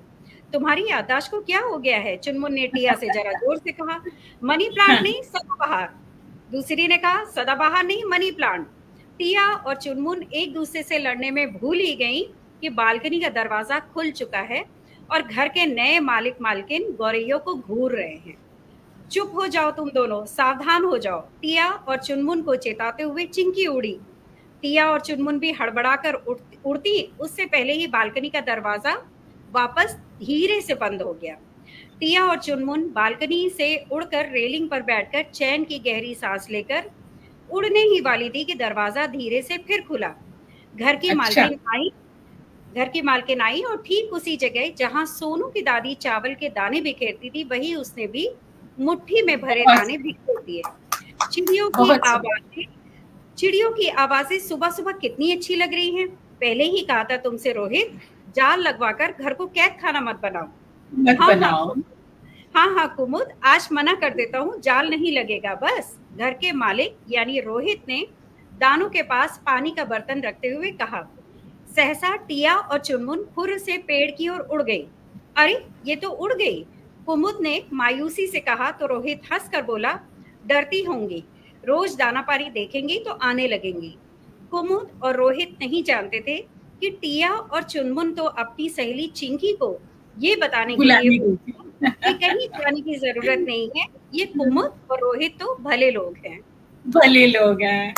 तुम्हारी याददाश्त को क्या हो गया है? चुनमुन ने टिया से जरा जोर से कहा। मनी प्लांट नहीं, सदाबहार। दूसरी ने कहा, सदाबहार नहीं, मनी प्लांट। टिया और चुनमुन एक दूसरे से लड़ने में भूल ही गई कि बालकनी का दरवाजा खुल चुका है और घर के नए मालिक मालकिन गौरैयों को घूर रहे हैं। चुप हो जाओ तुम दोनों, सावधान हो जाओ, टिया और चुनमुन को चेताते हुए चिंकी उड़ी। टिया और चुनमुन भी हड़बड़ाकर उड़ती उससे पहले ही बालकनी का दरवाजा वापस धीरे से बंद हो गया। टिया और चुनमुन बालकनी से उड़कर रेलिंग पर बैठकर चैन की गहरी सांस लेकर उड़ने ही वाली थी कि दरवाजा धीरे से फिर खुला। घर की मालकिन आई और ठीक उसी जगह जहां सोनू की दादी चावल के दाने बिखेरती थी, वही उसने भी मुट्ठी में भरे दाने बिखेर दिए। चिड़ियों की आवाजें सुबह सुबह कितनी अच्छी लग रही हैं। पहले ही कहा था तुमसे रोहित, जाल लगवाकर घर को कैद खाना मत बनाओ। हाँ कुमुद, आज मना कर देता हूँ, जाल नहीं लगेगा। बस घर के मालिक यानी रोहित ने दानों के पास पानी का बर्तन रखते हुए कहा। सहसा टिया और चुनमुन खुर से पेड़ की ओर उड़ गई। अरे ये तो उड़ गई, कुमुद ने मायूसी से कहा तो रोहित हंसकर बोला, डरती होंगी, रोज दाना पानी देखेंगी तो आने लगेंगी। कुमुद और रोहित नहीं जानते थे कि टिया और चुनमुन तो अपनी सहेली चिंकी को ये बताने के लिए कि कहीं जाने की जरूरत नहीं है, ये कुमुद और रोहित तो भले लोग हैं।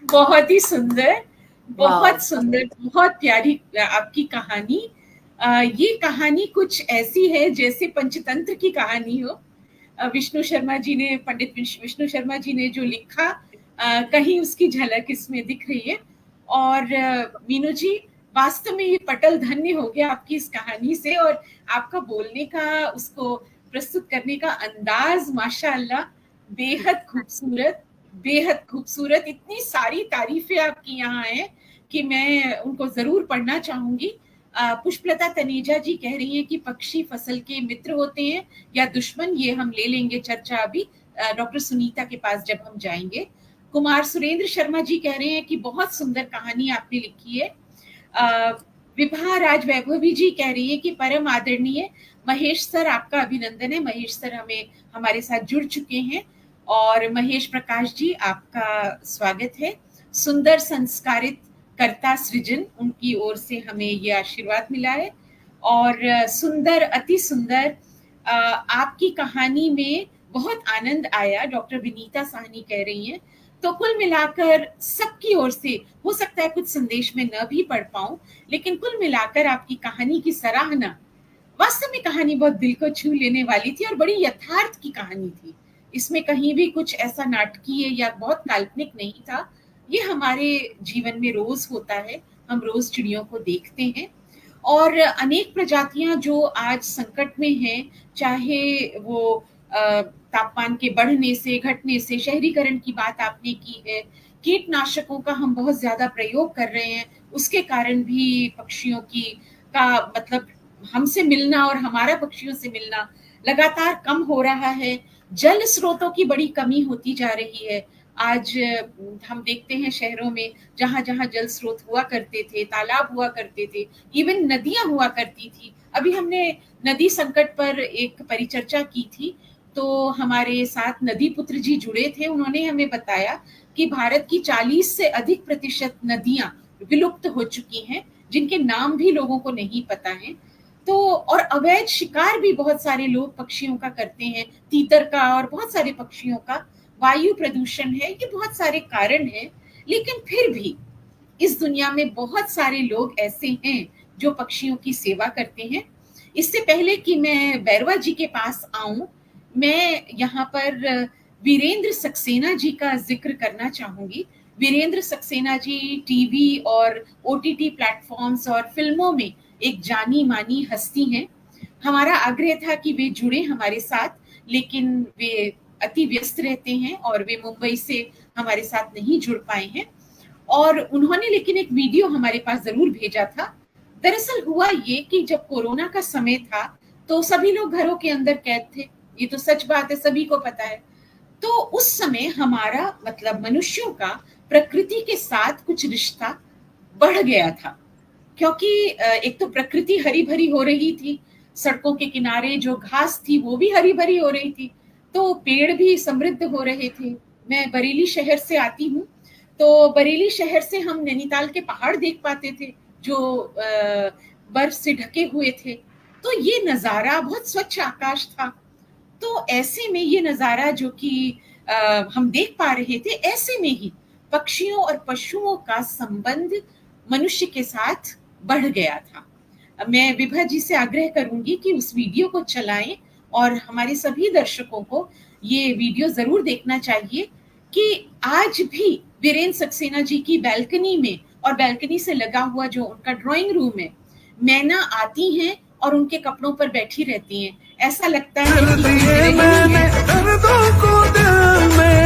बहुत ही सुंदर, बहुत सुंदर, बहुत प्यारी आपकी कहानी। ये कहानी कुछ ऐसी है जैसे पंचतंत्र की कहानी हो। विष्णु शर्मा जी ने, पंडित विष्णु शर्मा जी ने जो लिखा, कहीं उसकी झलक इसमें दिख रही है। और मीनू जी, वास्तव में ये पटल धन्य हो गया आपकी इस कहानी से, और आपका बोलने का, उसको प्रस्तुत करने का अंदाज माशाअल्लाह बेहद खूबसूरत। इतनी सारी तारीफें आपकी यहाँ हैं कि मैं उनको जरूर पढ़ना चाहूंगी। पुष्पलता तनेजा जी कह रही हैं कि पक्षी फसल के मित्र होते हैं या दुश्मन, ये हम ले लेंगे चर्चा अभी डॉक्टर सुनीता के पास जब हम जाएंगे। कुमार सुरेंद्र शर्मा जी कह रहे हैं कि बहुत सुंदर कहानी आपने लिखी है। विभा राज वैभवी जी कह रही है कि परम आदरणीय महेश सर, आपका अभिनंदन है। महेश सर हमारे साथ जुड़ चुके हैं। और महेश प्रकाश जी, आपका स्वागत है। सुंदर संस्कारित कर्ता सृजन, उनकी ओर से हमें ये आशीर्वाद मिला है। और सुंदर, अति सुंदर, आपकी कहानी में बहुत आनंद आया, डॉक्टर विनीता साहनी कह रही हैं। तो कुल मिलाकर सबकी ओर से, हो सकता है कुछ संदेश में न भी पढ़ पाऊं, लेकिन कुल मिलाकर आपकी कहानी की सराहना, वास्तव में कहानी बहुत दिल को छू लेने वाली थी और बड़ी यथार्थ की कहानी थी। इसमें कहीं भी कुछ ऐसा नाटकीय या बहुत काल्पनिक नहीं था। ये हमारे जीवन में रोज होता है, हम रोज चिड़ियों को देखते हैं। और अनेक प्रजातियां जो आज संकट में हैं, चाहे वो तापमान के बढ़ने से, घटने से, शहरीकरण की बात आपने की है, कीटनाशकों का हम बहुत ज्यादा प्रयोग कर रहे हैं, उसके कारण भी पक्षियों की का मतलब हमसे मिलना और हमारा पक्षियों से मिलना लगातार कम हो रहा है। जल स्रोतों की बड़ी कमी होती जा रही है। आज हम देखते हैं शहरों में जहां जहां जल स्रोत हुआ करते थे, तालाब हुआ करते थे, इवन नदियां हुआ करती थी। अभी हमने नदी संकट पर एक परिचर्चा की थी, तो हमारे साथ नदी पुत्र जी जुड़े थे। उन्होंने हमें बताया कि भारत की 40 से अधिक प्रतिशत नदियां विलुप्त हो चुकी हैं, जिनके नाम भी लोगों को नहीं पता है। तो और अवैध शिकार भी बहुत सारे लोग पक्षियों का करते हैं, तीतर का और बहुत सारे पक्षियों का। वायु प्रदूषण है, ये बहुत सारे कारण हैं। लेकिन फिर भी इस दुनिया में बहुत सारे लोग ऐसे हैं जो पक्षियों की सेवा करते हैं। इससे पहले कि मैं बैरवा जी के पास आऊं, मैं यहाँ पर वीरेंद्र सक्सेना जी का जिक्र करना चाहूंगी। वीरेंद्र सक्सेना जी टीवी और ओटीटी प्लेटफॉर्म्स और फिल्मों में एक जानी मानी हस्ती हैं। हमारा आग्रह था कि वे जुड़े हमारे साथ, लेकिन वे अति व्यस्त रहते हैं और वे मुंबई से हमारे साथ नहीं जुड़ पाए हैं। और उन्होंने लेकिन एक वीडियो हमारे पास जरूर भेजा था। दरअसल हुआ ये कि जब कोरोना का समय था तो सभी लोग घरों के अंदर कैद थे, ये तो सच बात है, सभी को पता है। तो उस समय हमारा मतलब मनुष्यों का प्रकृति के साथ कुछ रिश्ता बढ़ गया था, क्योंकि एक तो प्रकृति हरी भरी हो रही थी, सड़कों के किनारे जो घास थी वो भी हरी भरी हो रही थी, तो पेड़ भी समृद्ध हो रहे थे। मैं बरेली शहर से आती हूँ, तो बरेली शहर से हम नैनीताल के पहाड़ देख पाते थे जो बर्फ से ढके हुए थे। तो ये नजारा, बहुत स्वच्छ आकाश था। तो ऐसे में ये नजारा जो कि हम देख पा रहे थे, ऐसे में ही पक्षियों और पशुओं का संबंध मनुष्य के साथ बढ़ गया था। मैं विभा जी से आग्रह करूंगी कि उस वीडियो को चलाएं और हमारे सभी दर्शकों को ये वीडियो जरूर देखना चाहिए कि आज भी वीरेंद्र सक्सेना जी की बैल्कनी में और बैल्कनी से लगा हुआ जो उनका ड्राइंग रूम है, मैना आती हैं और उनके कपड़ों पर बैठी रहती हैं। ऐसा लगता है कि मैंने दर्दों को दिल में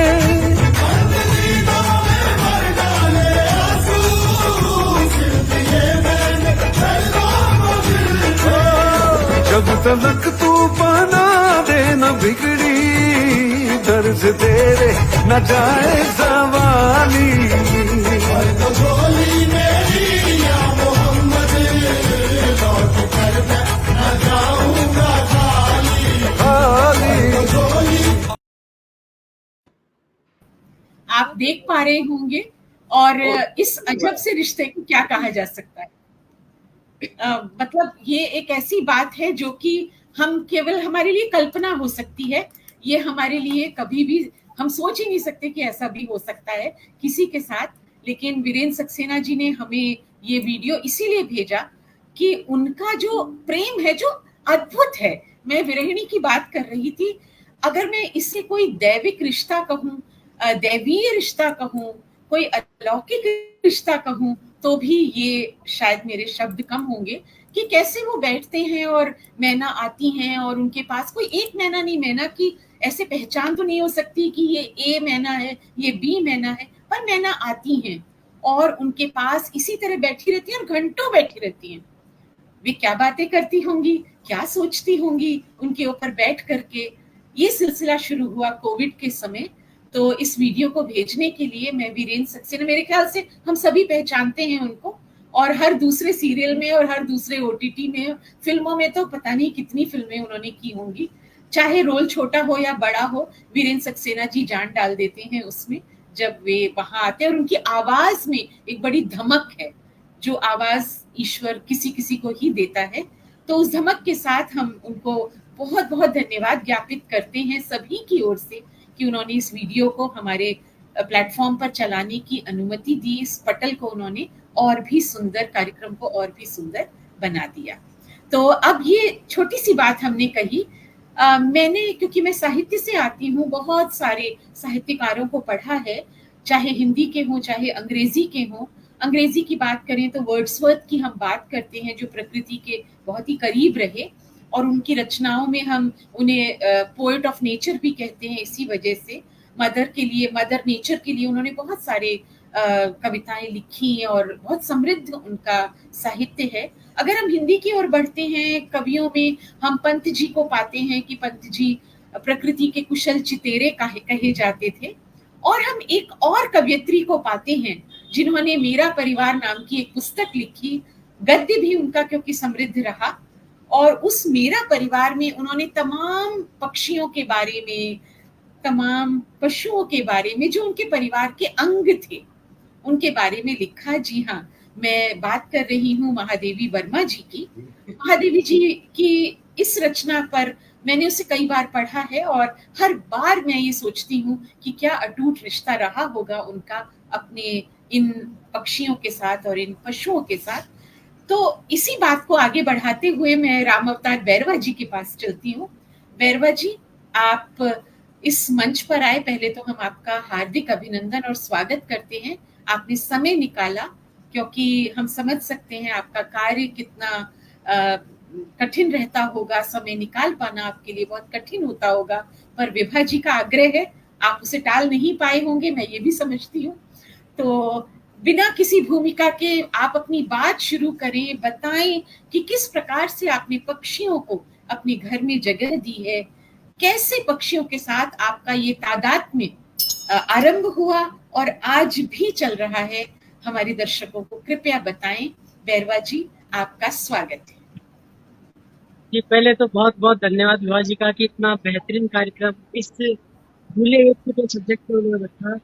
जब तलक तू बना दे न बिगड़ी दर्द तेरे न जाए सवाली। आप देख पा रहे होंगे और इस अजब से रिश्ते को क्या कहा जा सकता है। मतलब ये एक ऐसी बात है जो कि हम केवल हमारे लिए कल्पना हो सकती है, ये हमारे लिए कभी भी हम सोच ही नहीं सकते कि ऐसा भी हो सकता है किसी के साथ। लेकिन वीरेंद्र सक्सेना जी ने हमें ये वीडियो इसीलिए भेजा कि उनका जो प्रेम है जो अद्भुत है। मैं विरहिणी की बात कर रही थी, अगर मैं इससे कोई दैविक रिश्ता कहूँ, दैवीय रिश्ता कहूँ, कोई अलौकिक रिश्ता कहूँ, तो भी ये शायद मेरे शब्द कम होंगे कि कैसे वो बैठते हैं और मैना आती हैं और उनके पास कोई एक मैना नहीं, मैना की ऐसे पहचान तो नहीं हो सकती कि ये ए मैना है, ये बी मैना है, पर मैना आती हैं और उनके पास इसी तरह बैठी रहती हैं और घंटों बैठी रहती हैं। वे क्या बातें करती होंगी, क्या सोचती होंगी उनके ऊपर बैठ करके। ये सिलसिला शुरू हुआ कोविड के समय। तो इस वीडियो को भेजने के लिए मैं वीरेंद्र सक्सेना, मेरे ख्याल से हम सभी पहचानते हैं उनको, और हर दूसरे सीरियल में और हर दूसरे ओटीटी में, फिल्मों में तो पता नहीं कितनी फिल्में उन्होंने की होंगी, चाहे रोल छोटा हो या बड़ा हो, वीरेंद्र सक्सेना जी जान डाल देते हैं उसमें जब वे वहां आते हैं। और उनकी आवाज में एक बड़ी धमक है, जो आवाज ईश्वर किसी किसी को ही देता है। तो उस धमक के साथ हम उनको बहुत बहुत धन्यवाद ज्ञापित करते हैं सभी की ओर से कि उन्होंने इस वीडियो को हमारे प्लेटफॉर्म पर चलाने की अनुमति दी। इस पटल को उन्होंने और भी सुंदर, कार्यक्रम को और भी सुंदर बना दिया। तो अब ये छोटी सी बात हमने कही, मैंने, क्योंकि मैं साहित्य से आती हूँ, बहुत सारे साहित्यकारों को पढ़ा है, चाहे हिंदी के हों चाहे अंग्रेजी के हों। अंग्रेजी की बात करें तो वर्ड्सवर्थ की हम बात करते हैं, जो प्रकृति के बहुत ही करीब रहे, और उनकी रचनाओं में हम उन्हें पोएट ऑफ नेचर भी कहते हैं इसी वजह से। मदर नेचर के लिए उन्होंने बहुत सारे कविताएं लिखी और बहुत समृद्ध उनका साहित्य है। अगर हम हिंदी की ओर बढ़ते हैं, कवियों में हम पंत जी को पाते हैं कि पंत जी प्रकृति के कुशल चितेरे कहे जाते थे। और हम एक और कवयित्री को पाते हैं जिन्होंने मेरा परिवार नाम की एक पुस्तक लिखी, गद्य भी उनका क्योंकि समृद्ध रहा, और उस मेरा परिवार में उन्होंने तमाम पक्षियों के बारे में, तमाम पशुओं के बारे में, जो उनके परिवार के अंग थे, उनके बारे में लिखा। जी हाँ, मैं बात कर रही हूँ महादेवी वर्मा जी की। महादेवी जी की इस रचना पर मैंने उसे कई बार पढ़ा है, और हर बार मैं ये सोचती हूँ कि क्या अटूट रिश्ता रहा होगा उनका अपने इन पक्षियों के साथ और इन पशुओं के साथ। तो इसी बात को आगे बढ़ाते हुए मैं राम अवतार बैरवा जी के पास चलती हूँ। बैरवा जी, आप इस मंच पर आए, पहले तो हम आपका हार्दिक अभिनंदन और स्वागत करते हैं। आपने समय निकाला, क्योंकि हम समझ सकते हैं आपका कार्य कितना कठिन रहता होगा, समय निकाल पाना आपके लिए बहुत कठिन होता होगा, पर विभा जी का आग्रह है, आप उसे टाल नहीं पाए होंगे, मैं ये भी समझती हूँ। तो बिना किसी भूमिका के आप अपनी बात शुरू करें, बताएं कि किस प्रकार से आपने पक्षियों को अपने घर में जगह दी है, कैसे पक्षियों के साथ आपका ये तादात्म्य आरंभ हुआ और आज भी चल रहा है। हमारे दर्शकों को कृपया बताएं। बैरवा जी, आपका स्वागत है। जी, पहले तो बहुत बहुत धन्यवाद विभा जी का कि इतना बेहतरीन कार्यक्रम इस भूले हुए सब्जेक्ट को उन्होंने रखा।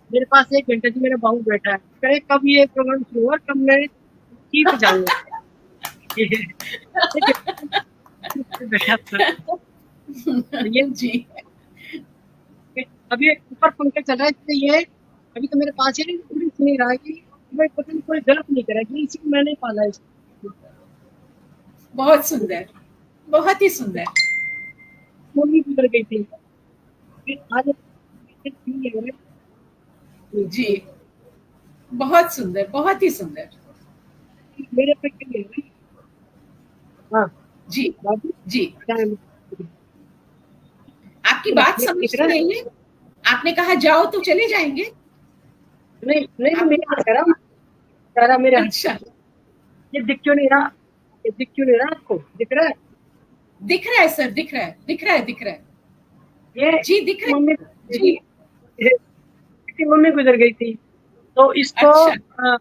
मेरे पास 1 घंटे से मेरा बाबू बैठा है, कहे कब ये प्रोग्राम शुरू हुआ, कब मैं की पे जाऊंगा। ये जी, अभी ऊपर पंखा चल रहा है, इसलिए ये अभी तो मेरे पास ही नहीं रहा कि मैं पता नहीं कोई गलत नहीं करा कि इसी को मैंने पाला है। बहुत सुंदर, बहुत ही सुंदर। मूवी गुजर गई थी, फिर आज जी, बहुत सुंदर, बहुत ही सुंदर। मेरे पे क्या है? हाँ जी बाबू जी, टाइम आपकी बात समझ रही है। आपने कहा जाओ तो चले जाएंगे। नहीं नहीं, मेरे हाथ कह रहा मेरे हाथ। अच्छा, ये दिख क्यों नहीं रहा? ये दिख क्यों नहीं रहा आपको? दिख रहा है? दिख रहा है सर, दिख रहा है, दिख रहा है, दिख रहा है। ये जी दिख रहा मम्मी है जी। इसकी मम्मी गुजर गई थी, तो इसको अच्छा,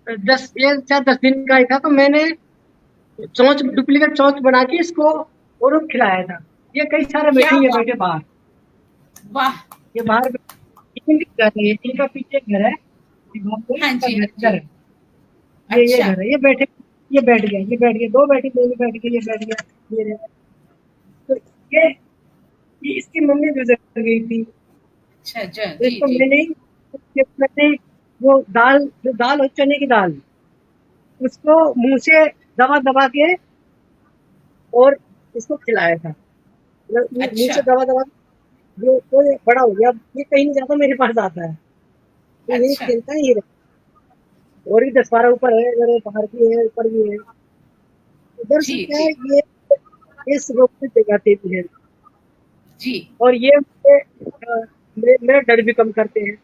10 दिन का ही था, तो मैंने चोंच, डुप्लीकेट चोंच बना के इसको और खिलाया था। ये कई सारे क्या बैठे बात। बैठे बाहर, वाह, ये बाहर घर है, इनका पीछे घर है, हाँ जी, घर है, ये अच्छा, घर है। ये बैठ गया, ये बैठ गया, 2 बैठे, 2 बैठ गए, ये बैठ गया, ये रहा। तो ये इसकी मम्मी गुजर गई थी, अच्छा तो जी इसको जी। मैंने वो जो दाल हो, चने की दाल, उसको मुंह से दबा दबा के और इसको खिलाया था। मुंह अच्छा, से दबा दबा जो तो ये बड़ा हो गया, ये कहीं नहीं जाता, मेरे पास आता है, तो यही अच्छा, खेलता है ये। और भी 10-12 ऊपर है, इधर बाहर भी है, ऊपर भी है। उधर से जी क्या जी है, ये इस रोक पे जगाते भी है, जी। और ये मेरा डर भी कम करते हैं।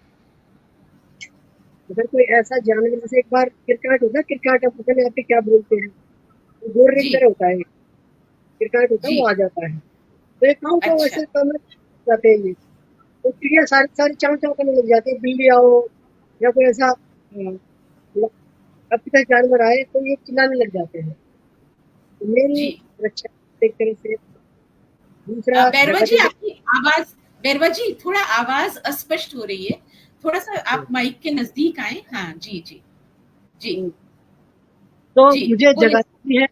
अगर कोई ऐसा जानवर, जैसे एक बार क्रिकेट होता है, क्रिकेट आप पता नहीं आपके क्या बोलते हैं, गोरे की जी तरह होता है, क्रिकेट होता है, जी। वो आ जाता है, तो एक गाँव को अच्छा, ऐसे कम जाते हैं ये, तो चिड़िया सारी सारी चाव चाव करने लग जाती है। बिल्ली आओ या कोई ऐसा अपना जानवर आए, तो ये चिल्लाने लग जाते हैं। तो मेरी जी। रक्षा एक तरह से। दूसरा बैरवा जी, जगह आपकी आवाज, बैरवा जी थोड़ा आवाज अस्पष्ट हो रही है, थोड़ा सा आप माइक के नजदीक आए। हाँ जी जी जी तो जी, मुझे बोले। जगाती है,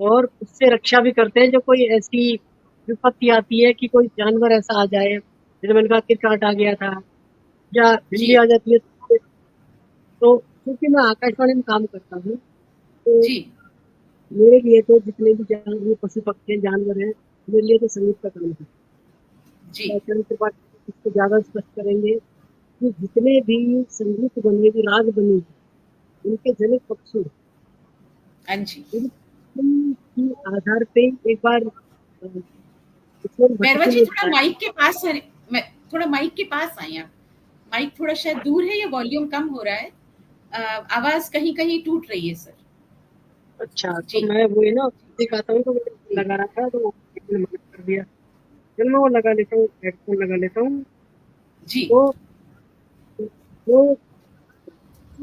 और उससे रक्षा भी करते हैं। जो कोई ऐसी विपत्ति आती है कि कोई जानवर ऐसा आ जाए, जैसे मैंने कहा क्रिकेट आ गया था, या बिल्ली जी आ जाती है, तो क्योंकि मैं आकाशवाणी में काम करता हूँ, तो जी मेरे लिए तो जितने भी जानवर, पशु पक्षी जानवर हैं, मेरे लिए तो संगीत का काम है। जी व्याकरण के बाद इसको ज्यादा स्पष्ट करेंगे कि जितने भी संगीत बने, भी राग बने, उनके जनक पक्षी हाँ जी। की आधार पे एक बार ईश्वर बैरवा भटके जी ने थोड़ा बताया। माइक के पास थोड़ा माइक के पास आए आप। माइक थोड़ा शायद दूर है या वॉल्यूम कम हो रहा है। आवाज कहीं कहीं टूट रही है सर। अच्छा, तो जी मैं वो है ना दिखाता हूँ, तो मैंने जी लगा रहा था तो किसी ने मना कर दिया। चलो मैं वो लगा लेता हूँ, हेडफोन लगा लेता हूँ। जी तो जो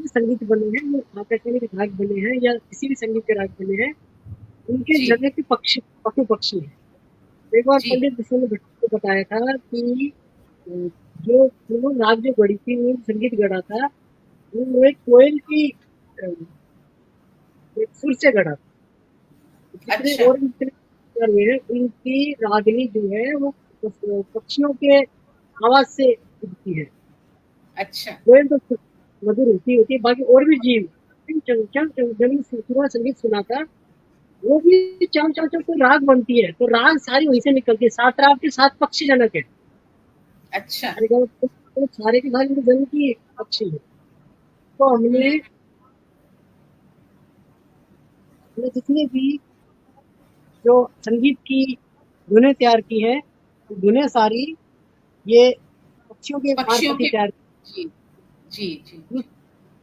संगीत बने हैं, वो आकाशवाणी के राग बने हैं या किसी भी संगीत के राग बने हैं, उनके जी जगह के पक्षी पशु पक्षी हैं। एक बार जी। पंडित विष्णु भट्ट को बताया था कि अ, जो वो राग जो गढ़ी थी, वो संगीत गढ़ा था, वो एक कोयल की एक सुर से गढ़ा था। जितने अच्छा और भी जितने स्वर हुए हैं, उनकी रागनी जो है वो पक्षियों के आवाज से उठती है। अच्छा कोयल तो मधुर होती है, बाकी और भी जीव जब पूरा संगीत सुना था, वो भी चाम चाम चाम कोई राग बनती है, तो राग सारी वहीं से निकलती है। 7 राग के 7 पक्षी जनक है। अच्छा। अरे तो सारे के सारे जनक ही पक्षी है। तो हमने हम्म, हमने जितने भी जो संगीत की धुनें तैयार की है, वो धुनें सारी ये पक्षियों के पक्षियों मार्फत ही के। तैयार जी जी जी। की।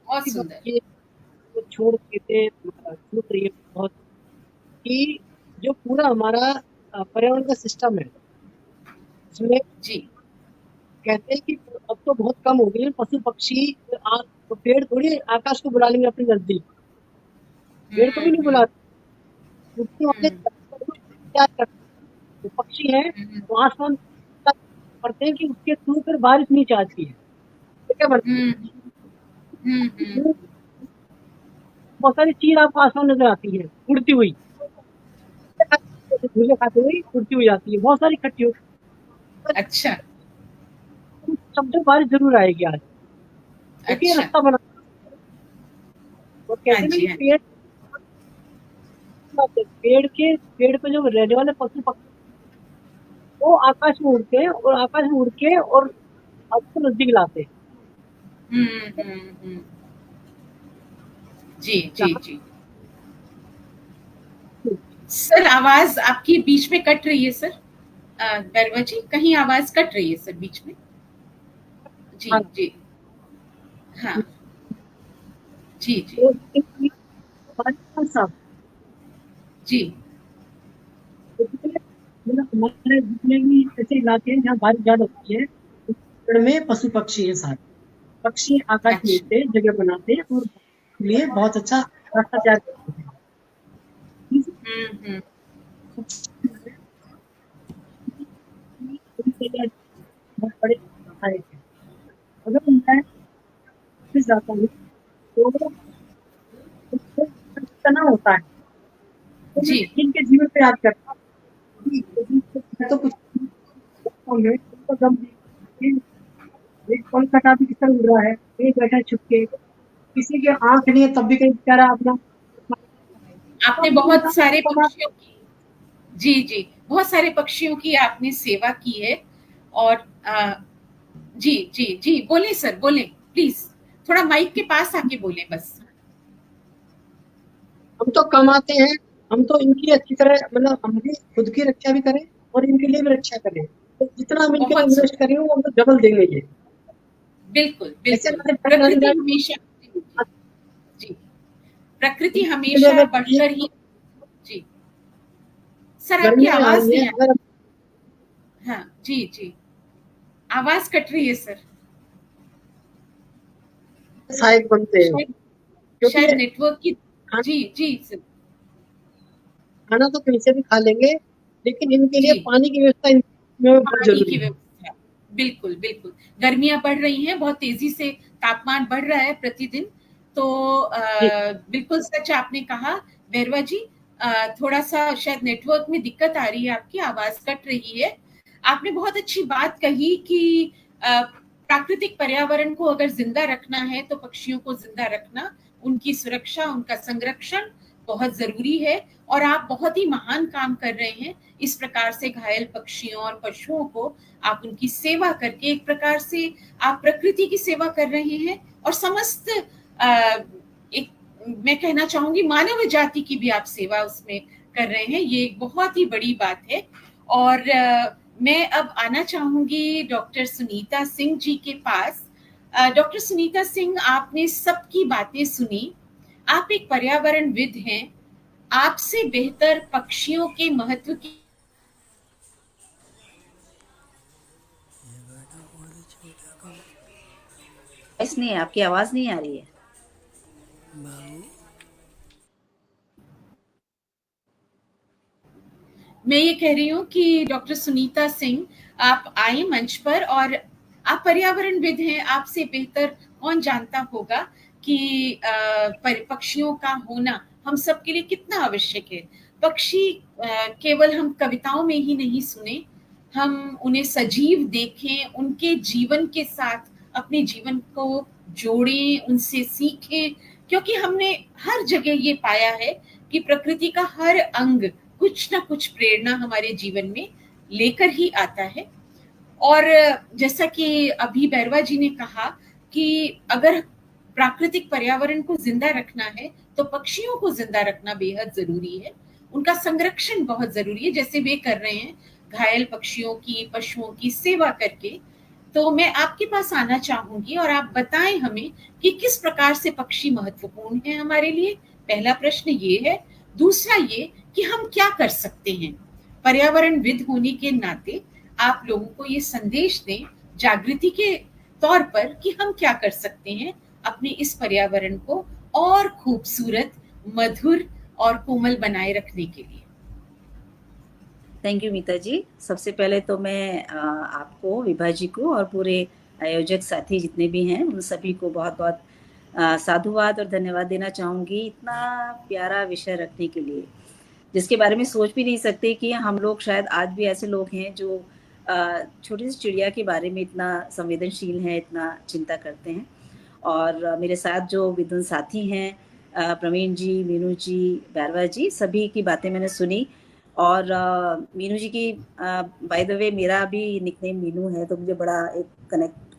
बहुत दूसरी बात सुंदर। ये वो छोड़ देते छूट रही है बहुत, कि जो पूरा हमारा पर्यावरण का सिस्टम है, उसमें जी। कहते हैं कि अब तो बहुत कम हो गए हैं पशु पक्षी। तो पेड़ थोड़ी आकाश को बुला लेंगे अपने नजदीक, पेड़ को भी नहीं हम्म। बुलाते, क्योंकि वहाँ हम्म क्या करते हैं, जो पक्षी है हम्म वो आसमान करते हैं कि उसके थ्रू फिर बारिश नीचे आती है। तो क्या बनता हम्म हम्म। है, बहुत सारी चीज आपको आसमान में नजर आती है उड़ती हुई, झूले खाते हुए उड़ती हुई आती है, बहुत सारी इकट्ठी हो। अच्छा समझो बारिश जरूर आएगी आज, क्योंकि ये अच्छा। रास्ता बना। और हाँ कहते हैं ना जी कि हाँ। पेड़ पे जो रहने वाले पशु पक्षी, वो आकाश में उड़ते हैं और आकाश में उड़ के और आपको नजदीक लाते हैं। हम्म। जी जी जहाँ जी। सर आवाज आपकी बीच में कट रही है सर। बैरवा जी कहीं आवाज कट रही है सर बीच में। जी जी। हाँ जी जी तो बारिश साहब, जी। तो मतलब हमारे जितने भी ऐसे इलाके हैं जहाँ बारिश ज्यादा होती है, उस पेड़ में पशु पक्षी है सारे। पक्षी आकाश में अच्छा। उड़ते हैं, जगह बनाते हैं और लिए बहुत अच्छा रास्ता तैयार करते हैं। हम्म। बहुत बड़े सहायक है। अगर मैं ऑफिस जाता हूँ तो उसको तनाव होता है, तो मैं जी। इनके जीवन पे याद करता हूँ कि मैं तो कुछ उनको दम दे, एक पल कटा भी किस तरह उड़ रहा है, एक बैठा है छुप के, किसी के आंख नहीं है तब भी कहीं बेचारा अपना आपने सब बहुत इंसान सारे बना। पक्षियों की। जी जी। बहुत सारे पक्षियों की आपने सेवा की है। और जी जी जी बोले सर बोले प्लीज। थोड़ा माइक के पास आके बोले बस। हम तो कमाते हैं, हम तो इनकी अच्छी तरह मतलब हम भी खुद की रक्षा भी करें और इनके लिए भी रक्षा करें, तो जितना हम इनके लिए बहुत इन्वेस्ट सुंदर। करेंगे वो हमको डबल देंगे ये। बिल्कुल ऐसे बिल्कुल। हमारे प्रकृति हमेशा। जी जी जी। प्रकृति हमेशा अगर बढ़कर ही। जी। सर आपकी गर्मी आ आवाज रही है, नहीं आ। अगर हाँ जी जी। आवाज कट रही है सर। सहायक बनते हैं, शायद क्योंकि शायद नेटवर्क की। खाना जी जी सर। खाना तो कहीं से भी खा लेंगे, लेकिन इनके लिए जी। पानी की व्यवस्था में बहुत पानी जरूरी की है। व्यवस्था। बिल्कुल बिल्कुल। गर्मियां बढ़ रही हैं बहुत तेजी से। तापमान बढ़ रहा है प्रतिदिन। तो जी बिल्कुल सच आपने कहा। बैरवा जी थोड़ा सा शायद नेटवर्क में दिक्कत आ रही है आपकी आवाज कट रही है। आपने बहुत अच्छी बात कही कि प्राकृतिक पर्यावरण को अगर जिंदा रखना है तो पक्षियों को जिंदा रखना उनकी सुरक्षा उनका संरक्षण बहुत जरूरी है। और आप बहुत ही महान काम कर रहे हैं। इस प्रकार से घायल पक्षियों और पशुओं को आप उनकी सेवा करके एक प्रकार से आप प्रकृति की सेवा कर रहे हैं। और समस्त एक मैं कहना चाहूंगी मानव जाति की भी आप सेवा उसमें कर रहे हैं, ये एक बहुत ही बड़ी बात है। और मैं अब आना चाहूंगी डॉक्टर सुनीता सिंह जी के पास। डॉक्टर सुनीता सिंह, आपने सबकी बातें सुनी, आप एक पर्यावरणविद हैं, आपसे बेहतर पक्षियों के महत्व की नहीं है, आपकी आवाज नहीं आ रही है। मैं ये कह रही हूँ कि डॉक्टर सुनीता सिंह, आप आए मंच पर, और आप पर्यावरणविद हैं, आपसे बेहतर कौन जानता होगा कि पक्षियों का होना हम सबके लिए कितना आवश्यक है। पक्षी केवल हम कविताओं में ही नहीं सुने, हम उन्हें सजीव देखें, उनके जीवन के साथ अपने जीवन को जोड़ें, उनसे सीखें, क्योंकि हमने हर जगह ये पाया है कि प्रकृति का हर अंग कुछ ना कुछ प्रेरणा हमारे जीवन में लेकर ही आता है। और जैसा कि अभी बैरवा जी ने कहा कि अगर प्राकृतिक पर्यावरण को जिंदा रखना है तो पक्षियों को जिंदा रखना बेहद जरूरी है, उनका संरक्षण बहुत जरूरी है, जैसे वे कर रहे हैं घायल पक्षियों की, पशुओं की सेवा करके। तो मैं आपके पास आना चाहूंगी और आप बताएं हमें कि किस प्रकार से पक्षी महत्वपूर्ण है हमारे लिए। पहला प्रश्न ये है। दूसरा ये कि हम क्या कर सकते हैं, पर्यावरणविद होने के नाते आप लोगों को ये संदेश दें जागृति के तौर पर कि हम क्या कर सकते हैं अपने इस पर्यावरण को और खूबसूरत, मधुर और कोमल बनाए रखने के लिए। थैंक यू मीता जी। सबसे पहले तो मैं आपको, विभा जी को और पूरे आयोजक साथी जितने भी हैं उन सभी को बहुत बहुत साधुवाद और धन्यवाद देना चाहूँगी, इतना प्यारा विषय रखने के लिए जिसके बारे में सोच भी नहीं सकते कि हम लोग शायद आज भी ऐसे लोग हैं जो छोटी सी चिड़िया के बारे में इतना संवेदनशील हैं, इतना चिंता करते हैं। और मेरे साथ जो विद्वान साथी हैं, प्रवीण जी, मीनू जी, बैरवा जी, सभी की बातें मैंने सुनी। और मीनू जी की बाय द वे मेरा भी निकनेम मीनू है, तो मुझे बड़ा एक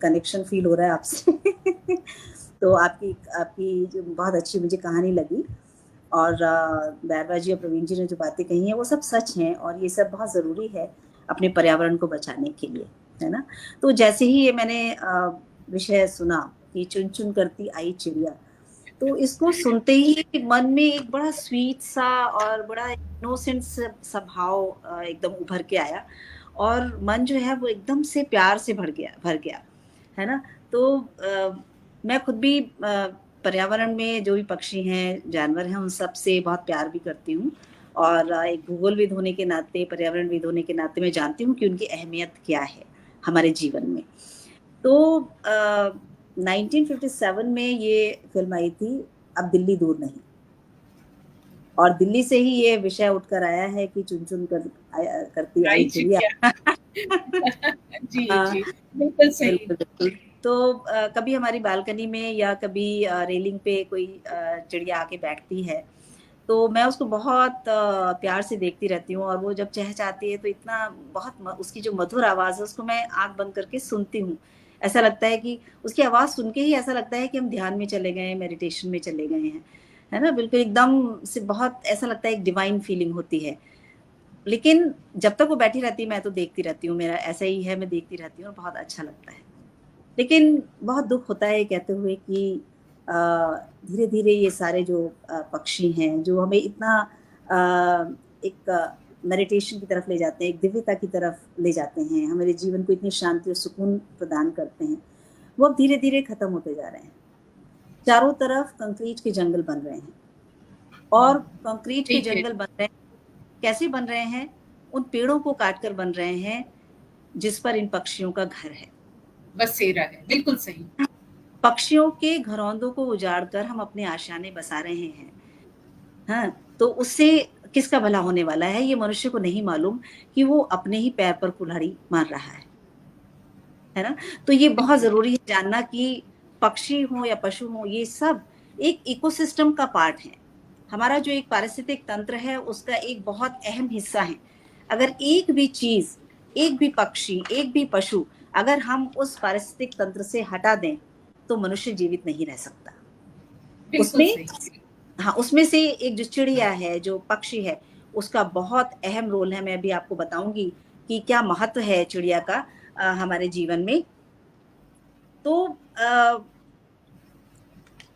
कनेक्शन फील हो रहा है आपसे तो आपकी जो बहुत अच्छी मुझे कहानी लगी। और बैरवा जी और प्रवीण जी ने जो बातें कही हैं वो सब सच हैं, और ये सब बहुत ज़रूरी है अपने पर्यावरण को बचाने के लिए, है ना। तो जैसे ही ये मैंने विषय सुना कि चुन चुन करती आई चिड़िया, तो इसको सुनते ही मन में एक बड़ा स्वीट सा और बड़ा इनोसेंट सा भाव एकदम उभर के आया, और मन जो है वो एकदम से प्यार से भर गया, है ना। तो मैं खुद भी पर्यावरण में जो भी पक्षी हैं, जानवर हैं, उन सब से बहुत प्यार भी करती हूँ। और एक भूगोलविद होने के नाते, पर्यावरणविद होने के नाते मैं जानती हूँ कि उनकी अहमियत क्या है हमारे जीवन में। तो 1957 में ये फिल्म आई थी, अब दिल्ली दूर नहीं, और दिल्ली से ही ये विषय उठकर आया है कि चुन चुन करती आई चिड़िया जी जी, बिल्कुल सही। बिल्कुल। तो कभी हमारी बालकनी में या कभी रेलिंग पे कोई चिड़िया आके बैठती है तो मैं उसको बहुत प्यार से देखती रहती हूँ, और वो जब चहचहाती है तो इतना बहुत उसकी जो मधुर आवाज़ है उसको मैं आंख बंद करके सुनती हूँ। ऐसा लगता है कि उसकी आवाज़ सुन के ही ऐसा लगता है कि हम ध्यान में चले गए हैं, मेडिटेशन में चले गए हैं, है ना। बिल्कुल एकदम से बहुत ऐसा लगता है, एक डिवाइन फीलिंग होती है। लेकिन जब तक वो बैठी रहती है मैं तो देखती रहती हूँ, मेरा ऐसा ही है, मैं देखती रहती हूँ और बहुत अच्छा लगता है। लेकिन बहुत दुख होता है कहते हुए कि धीरे धीरे ये सारे जो पक्षी हैं जो हमें इतना एक मेडिटेशन की तरफ ले जाते हैं, एक दिव्यता की तरफ ले जाते हैं, हमारे जीवन को इतनी शांति और सुकून प्रदान करते हैं, वो अब धीरे धीरे खत्म होते जा रहे हैं। चारों तरफ कंक्रीट के जंगल बन रहे हैं, और कंक्रीट के जंगल बन रहे हैं, कैसे बन रहे हैं? उन पेड़ों को काटकर बन रहे हैं जिस पर इन पक्षियों का घर है, बसेरा है। बिल्कुल सही। पक्षियों के घरौंदों को उजाड़कर हम अपने आशियाने बसा रहे हैं। हाँ, तो उससे किसका भला होने वाला है ये मनुष्य को नहीं मालूम कि वो अपने ही पैर पर कुल्हाड़ी मार रहा है ना। तो ये बहुत जरूरी है जानना कि पक्षी हो या पशु हो, ये सब एक इकोसिस्टम का पार्ट है। हमारा जो एक पारिस्थितिक तंत्र है उसका एक बहुत अहम हिस्सा है। अगर एक भी चीज, एक भी पक्षी, एक भी पशु अगर हम उस पारिस्थितिक तंत्र से हटा दें तो मनुष्य जीवित नहीं रह सकता। उसमें हाँ, उसमें से एक जो चिड़िया है, जो पक्षी है, उसका बहुत अहम रोल है। मैं अभी आपको बताऊंगी कि क्या महत्व है चिड़िया का हमारे जीवन में। तो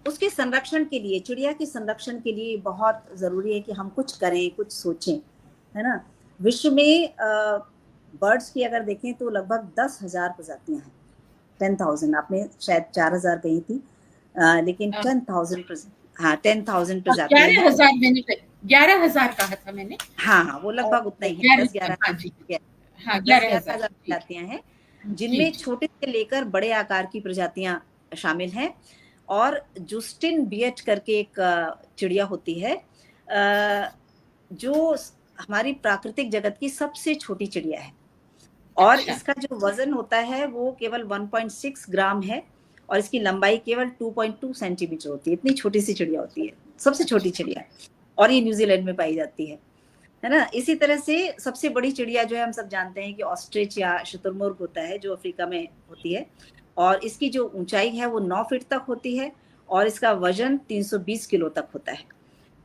उसके संरक्षण के लिए, चिड़िया के संरक्षण के लिए बहुत जरूरी है कि हम कुछ करें, कुछ सोचें, है ना। विश्व में बर्ड्स की अगर देखें तो लगभग 10,000 प्रजातियां हैं। 10,000, आपने शायद 4,000 कही थी, लेकिन 10,000 हाँ 10,000 प्रजातियां हैं। 11,000 मैंने 11,000 कहा था मैंने। हाँ हाँ, वो लगभग उतना ही है, 11,000, हाँ जी, हाँ 10-11 11,000 हजार जी प्रजातियां हैं, जी जिनमें जी। छोटे से लेकर बड़े आकार की प्रजातियां शामिल हैं। और जूस्टिन बियट करके एक चिड़िया होती है, जो हमारी प्राकृतिक जगत की सबसे छोटी चिड़िया है। और अच्छा इसका जो वजन होता है वो केवल 1.6 ग्राम है, और इसकी लंबाई केवल 2.2 सेंटीमीटर होती है। इतनी छोटी सी चिड़िया होती है, सबसे छोटी चिड़िया, और ये न्यूजीलैंड में पाई जाती है ना। इसी तरह से सबसे बड़ी चिड़िया जो है, हम सब जानते हैं कि ऑस्ट्रिच या शुतुरमुर्ग होता है, जो अफ्रीका में होती है, और इसकी जो ऊंचाई है वो 9 फीट तक होती है, और इसका वजन 320 किलो तक होता है।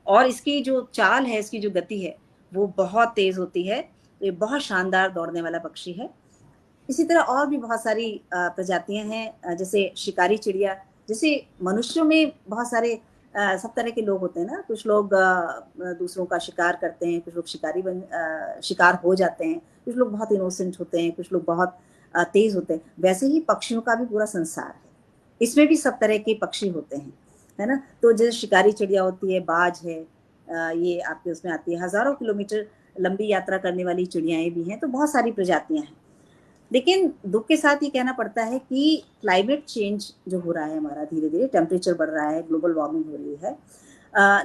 और इसकी जो चाल है, इसकी जो गति है, वो बहुत तेज होती है। ये बहुत शानदार दौड़ने वाला पक्षी है। इसी तरह और भी बहुत सारी प्रजातियां हैं, जैसे शिकारी चिड़िया। जैसे मनुष्यों में बहुत सारे सब तरह के लोग होते हैं ना। कुछ लोग दूसरों का शिकार करते हैं, कुछ लोग शिकार हो जाते हैं, कुछ लोग बहुत इनोसेंट होते हैं, कुछ लोग बहुत तेज होते हैं। वैसे ही पक्षियों का भी पूरा संसार है, इसमें भी सब तरह के पक्षी होते हैं, है ना। तो जैसे शिकारी चिड़िया होती है, बाज है, ये आपके उसमें आती है। हजारों किलोमीटर लंबी यात्रा करने वाली चिड़ियाएं भी हैं। तो बहुत सारी प्रजातियां हैं। लेकिन दुख के साथ ये कहना पड़ता है कि क्लाइमेट चेंज जो हो रहा है हमारा, धीरे धीरे टेम्परेचर बढ़ रहा है, ग्लोबल वार्मिंग हो रही है,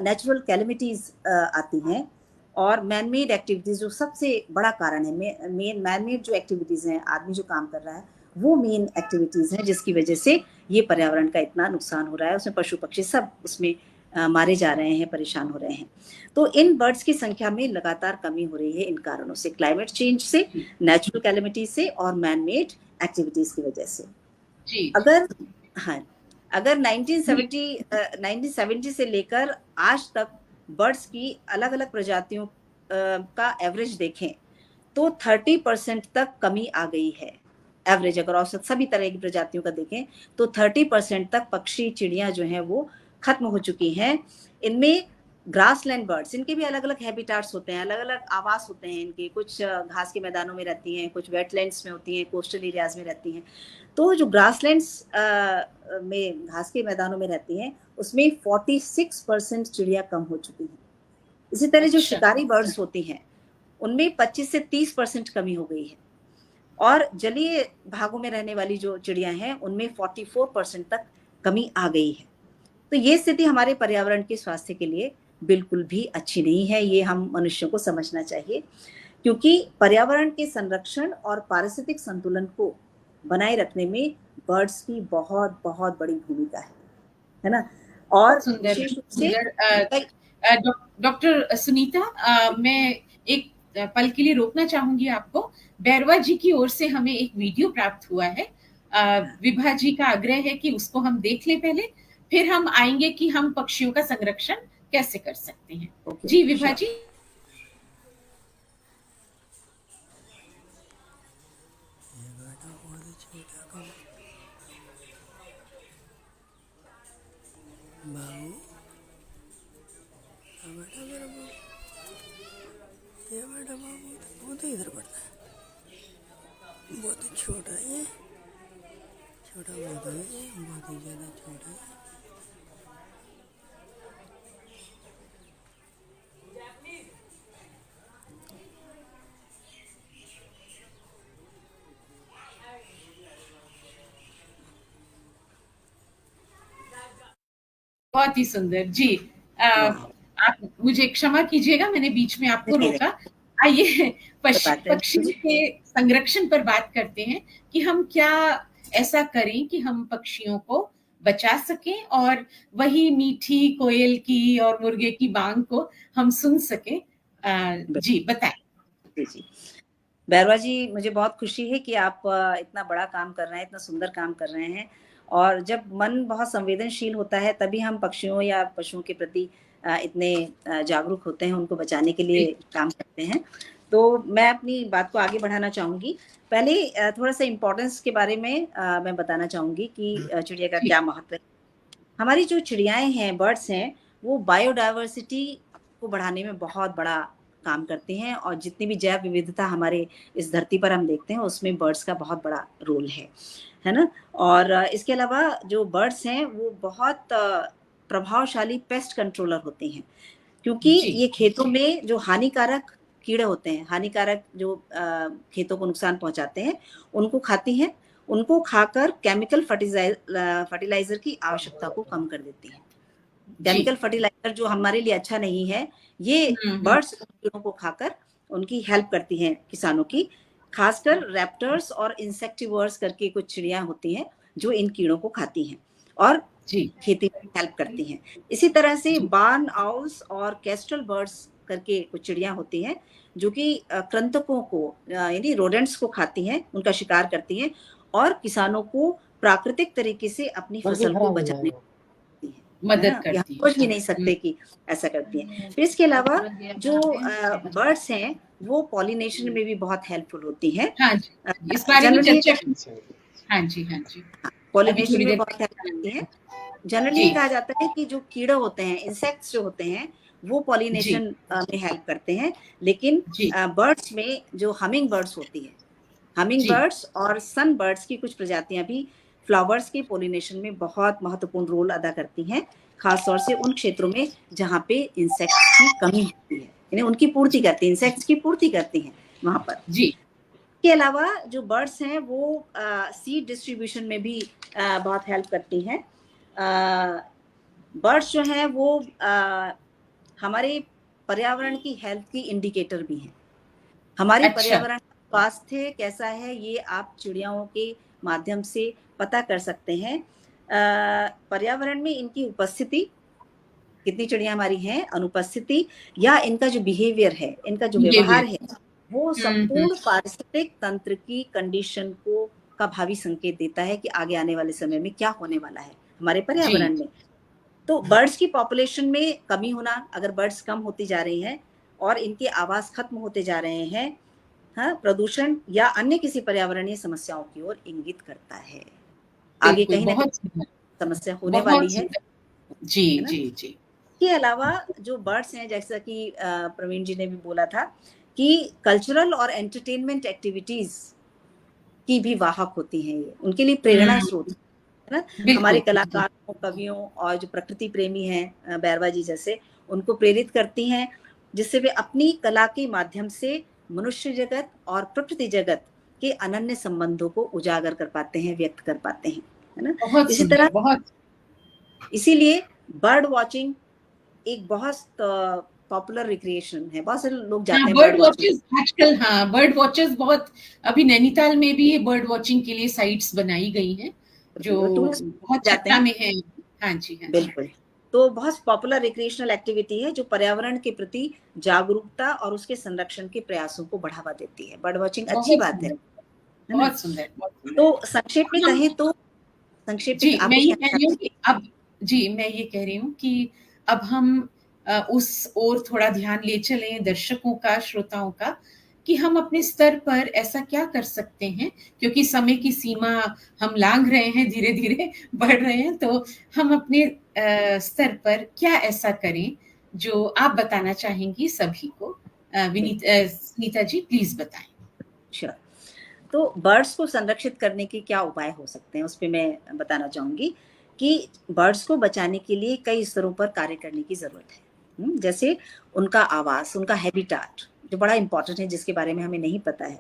नेचुरल कैलेमिटीज आती हैं, और मैनमेड एक्टिविटीज जो सबसे बड़ा कारण है। मैनमेड जो एक्टिविटीज हैं, आदमी जो काम कर रहा है, वो मेन एक्टिविटीज हैं जिसकी वजह से ये पर्यावरण का इतना नुकसान हो रहा है। उसमें पशु पक्षी सब उसमें मारे जा रहे हैं, परेशान हो रहे हैं। तो इन बर्ड्स की संख्या में लगातार कमी हो रही है, इन कारणों से, क्लाइमेट चेंज से, नेचुरल कैलेमिटी से, और मैनमेड एक्टिविटीज की वजह से। जी अगर हाँ, अगर 1970 से लेकर आज तक बर्ड्स की अलग अलग प्रजातियों का एवरेज देखें तो 30% तक कमी आ गई है। एवरेज अगर औसत सभी तरह की प्रजातियों का देखें तो 30% तक पक्षी चिड़िया जो हैं वो खत्म हो चुकी हैं। इनमें ग्रासलैंड बर्ड्स, इनके भी अलग अलग हैबिटाट्स होते हैं, अलग अलग आवास होते हैं इनके। कुछ घास के मैदानों में रहती हैं, कुछ वेटलैंड्स में होती हैं, कोस्टल एरियाज में रहती हैं। तो जो ग्रासलैंड्स में, घास के मैदानों में रहती हैं, उसमें 46% चिड़िया कम हो चुकी हैं। इसी तरह जो अच्छा शिकारी बर्ड्स होती हैं, उनमें 25 से 30% कमी हो गई है। और जलीय भागों में रहने वाली जो चिड़िया हैं, उनमें 44% तक कमी आ गई है। तो ये स्थिति हमारे पर्यावरण के स्वास्थ्य के लिए बिल्कुल भी अच्छी नहीं है। ये हम मनुष्यों को समझना चाहिए, क्योंकि पर्यावरण के संरक्षण और पारिस्थितिक संतुलन को बनाए रखने में बर्ड्स की बहुत बहुत बड़ी भूमिका है ना। और सुंदर विशेष रूप से सुंदर। डॉक्टर सुनीता, मैं एक पल के लिए रोकना चाहूंगी आपको। बैरवा जी की ओर से हमें एक वीडियो प्राप्त हुआ है। विभा जी का आग्रह है कि उसको हम देख लें पहले, फिर हम आएंगे कि हम पक्षियों का संरक्षण कैसे कर सकते हैं। जी विभा जी। बेटा बाबू वो तो इधर पड़ता है, बहुत ही छोटा है, छोटा बहुत है, बहुत ही ज़्यादा छोटा है। बहुत ही सुंदर जी। आप मुझे क्षमा कीजिएगा, मैंने बीच में आपको रोका। आइए पक्षी के संरक्षण पर बात करते हैं कि हम क्या ऐसा करें कि हम पक्षियों को बचा सकें और वही मीठी कोयल की और मुर्गे की बांग को हम सुन सकें। जी बताएं। जी। बैरवा जी, मुझे बहुत खुशी है कि आप इतना बड़ा काम कर रहे हैं, इतना सुंदर काम कर रहे हैं। और जब मन बहुत संवेदनशील होता है तभी हम पक्षियों या पशुओं के प्रति इतने जागरूक होते हैं, उनको बचाने के लिए काम करते हैं। तो मैं अपनी बात को आगे बढ़ाना चाहूंगी। पहले थोड़ा सा इम्पोर्टेंस के बारे में मैं बताना चाहूंगी कि चिड़िया का जी। क्या महत्व है। हमारी जो चिड़ियाएं हैं, बर्ड्स हैं, वो बायोडायवर्सिटी को बढ़ाने में बहुत बड़ा काम करती हैं, और जितनी भी जैव विविधता हमारे इस धरती पर हम देखते हैं उसमें बर्ड्स का बहुत बड़ा रोल है ना। और इसके अलावा जो बर्ड्स हैं वो बहुत प्रभावशाली पेस्ट कंट्रोलर होते हैं, क्योंकि जी। ये खेतों में जो हानिकारक कीड़े होते हैं, हानिकारक जो खेतों को नुकसान पहुंचाते हैं, उनको खाती हैं। उनको खाकर केमिकल फर्टिलाइजर की आवश्यकता को कम कर देती है। जी। केमिकल फर्टिलाइजर जो हमारे लिए अच्छा नहीं है, ये बर्ड्स कीड़ों को खाकर उनकी हेल्प करती हैं, किसानों की। खासकर रैप्टर्स और इंसेक्टिवर्स करके कुछ चिड़ियां होती हैं जो इन कीड़ों को खाती हैं और जी। खेती में हेल्प करती हैं। इसी तरह से जी। बार्न आउल्स और केस्ट्रल बर्ड्स करके कुछ चिड़ियां होती हैं जो कि कृंतकों को यानी रोडेंट्स को खाती हैं, उनका शिकार करती हैं और किसानों को प्राकृतिक तरीके से अपनी फसल को बचाने करती हैं, है मदद ना। ये हम करती है। सोच भी नहीं सकते कि ऐसा करती हैं। फिर इसके अलावा जो बर्ड्स हैं वो पॉलिनेशन में भी बहुत हेल्पफुल होती हैं। हाँ जी, इस बारे में जनरली चर्चा की। हाँ जी, हाँ जी। अभी पॉलिनेशन थोड़ी में देर बहुत हेल्प करती हैं। जनरली जी। ये कहा जाता है कि जो कीड़े होते हैं, इंसेक्ट्स जो होते हैं, वो जी। पॉलिनेशन में हेल्प करते हैं, लेकिन जी। बर्ड्स में जो हमिंग बर्ड्स होती है, हमिंग जी। बर्ड्स और सन बर्ड्स की कुछ प्रजातियां भी फ्लावर्स के पॉलिनेशन में बहुत महत्वपूर्ण रोल अदा करती हैं, खासतौर से उन क्षेत्रों में जहाँ पे इंसेक्ट्स की कमी होती है, यानी उनकी पूर्ति करती हैं, इंसेक्ट्स की पूर्ति करती हैं वहां पर। जी। के अलावा जो बर्ड्स हैं वो सीड डिस्ट्रीब्यूशन में भी बहुत हेल्प करती हैं। बर्ड्स जो हैं वो हमारे पर्यावरण की हेल्थ की इंडिकेटर भी हैं। हमारे अच्छा। पर्यावरण का स्वास्थ्य कैसा है ये आप चिड़ियाओं के माध्यम से पता कर सकते हैं। पर्यावरण में इनकी उपस्थिति, कितनी चिड़िया हमारी हैं, अनुपस्थिति, या इनका जो बिहेवियर है, इनका जो व्यवहार बिहेवियर। है, वो संपूर्ण पारिस्थितिक तंत्र की कंडीशन को का भावी संकेत देता है कि आगे आने वाले समय में क्या होने वाला है हमारे जी। पर्यावरण में। तो बर्ड्स की पॉपुलेशन में कमी होना, अगर बर्ड्स कम होती जा रही हैं और इनके आवास खत्म होते जा रहे हैं, हाँ, प्रदूषण या अन्य किसी पर्यावरणीय समस्याओं की ओर इंगित करता है। आगे बिल्कुल, कहीं ना बहुत कहीं सुंदर, समस्या होने बहुत वाली है सुंदर। जी, ना। जी, जी। के अलावा जो बर्ड्स हैं, जैसा कि प्रवीण जी ने भी बोला था कि कल्चरल और एंटरटेनमेंट एक्टिविटीज की भी वाहक होती हैं, ये उनके लिए प्रेरणा स्रोत है ना। हमारे बिल्कुल, कलाकारों, कवियों और जो प्रकृति प्रेमी हैं बैरवा जी जैसे, उनको प्रेरित करती हैं, जिससे वे अपनी कला के माध्यम से मनुष्य जगत और प्रकृति जगत के अनन्य संबंधों को उजागर कर पाते हैं, व्यक्त कर पाते हैं, है ना। बहुत इसी सुंदर, तरह बहुत। इसीलिए बर्ड वॉचिंग एक बहुत पॉपुलर रिक्रिएशन है, बहुत सारे लोग हाँ, जाते हैं बर्ड बर्ड वॉचिंग। वॉचर्स आजकल, हाँ, बर्ड वॉचर्स बहुत, अभी नैनीताल में भी बर्ड वॉचिंग के लिए साइट्स बनाई गई हैं जो टूरिस्ट बहुत जाते चर्चा हैं, में है। हाँ जी, हाँ जी। बिल्कुल। तो बहुत पॉपुलर रिक्रिएशनल एक्टिविटी है जो पर्यावरण के प्रति जागरूकता और उसके संरक्षण के प्रयासों को बढ़ावा देती है। बर्ड वॉचिंग अच्छी बहुत बात है सुंदर, ना। बहुत सुंदर, बहुत सुंदर। तो संक्षेप में हम, कहें तो, संक्षेप में जी, आप मैं कुछ ये कहना कह रही चाहते हूँ कि अब, जी, मैं ये कह रही हूँ कि अब हम उस ओर थोड़ा ध्यान ले चलें, दर्शकों का, श्रोताओं का, कि हम अपने स्तर पर ऐसा क्या कर सकते हैं, क्योंकि समय की सीमा हम लांघ रहे हैं, धीरे-धीरे बढ़ रहे हैं, तो हम अपने स्तर पर क्या ऐसा करें जो आप बताना चाहेंगी सभी को? सुनीता जी प्लीज बताएं। श्योर। तो बर्ड्स को संरक्षित करने के क्या उपाय हो सकते हैं, उस पे मैं बताना चाहूंगी कि बर्ड्स को बचाने के लिए कई स्तरों पर कार्य करने की जरूरत है। जैसे उनका आवास, उनका हैबिटाट जो बड़ा इंपॉर्टेंट है, जिसके बारे में हमें नहीं पता है,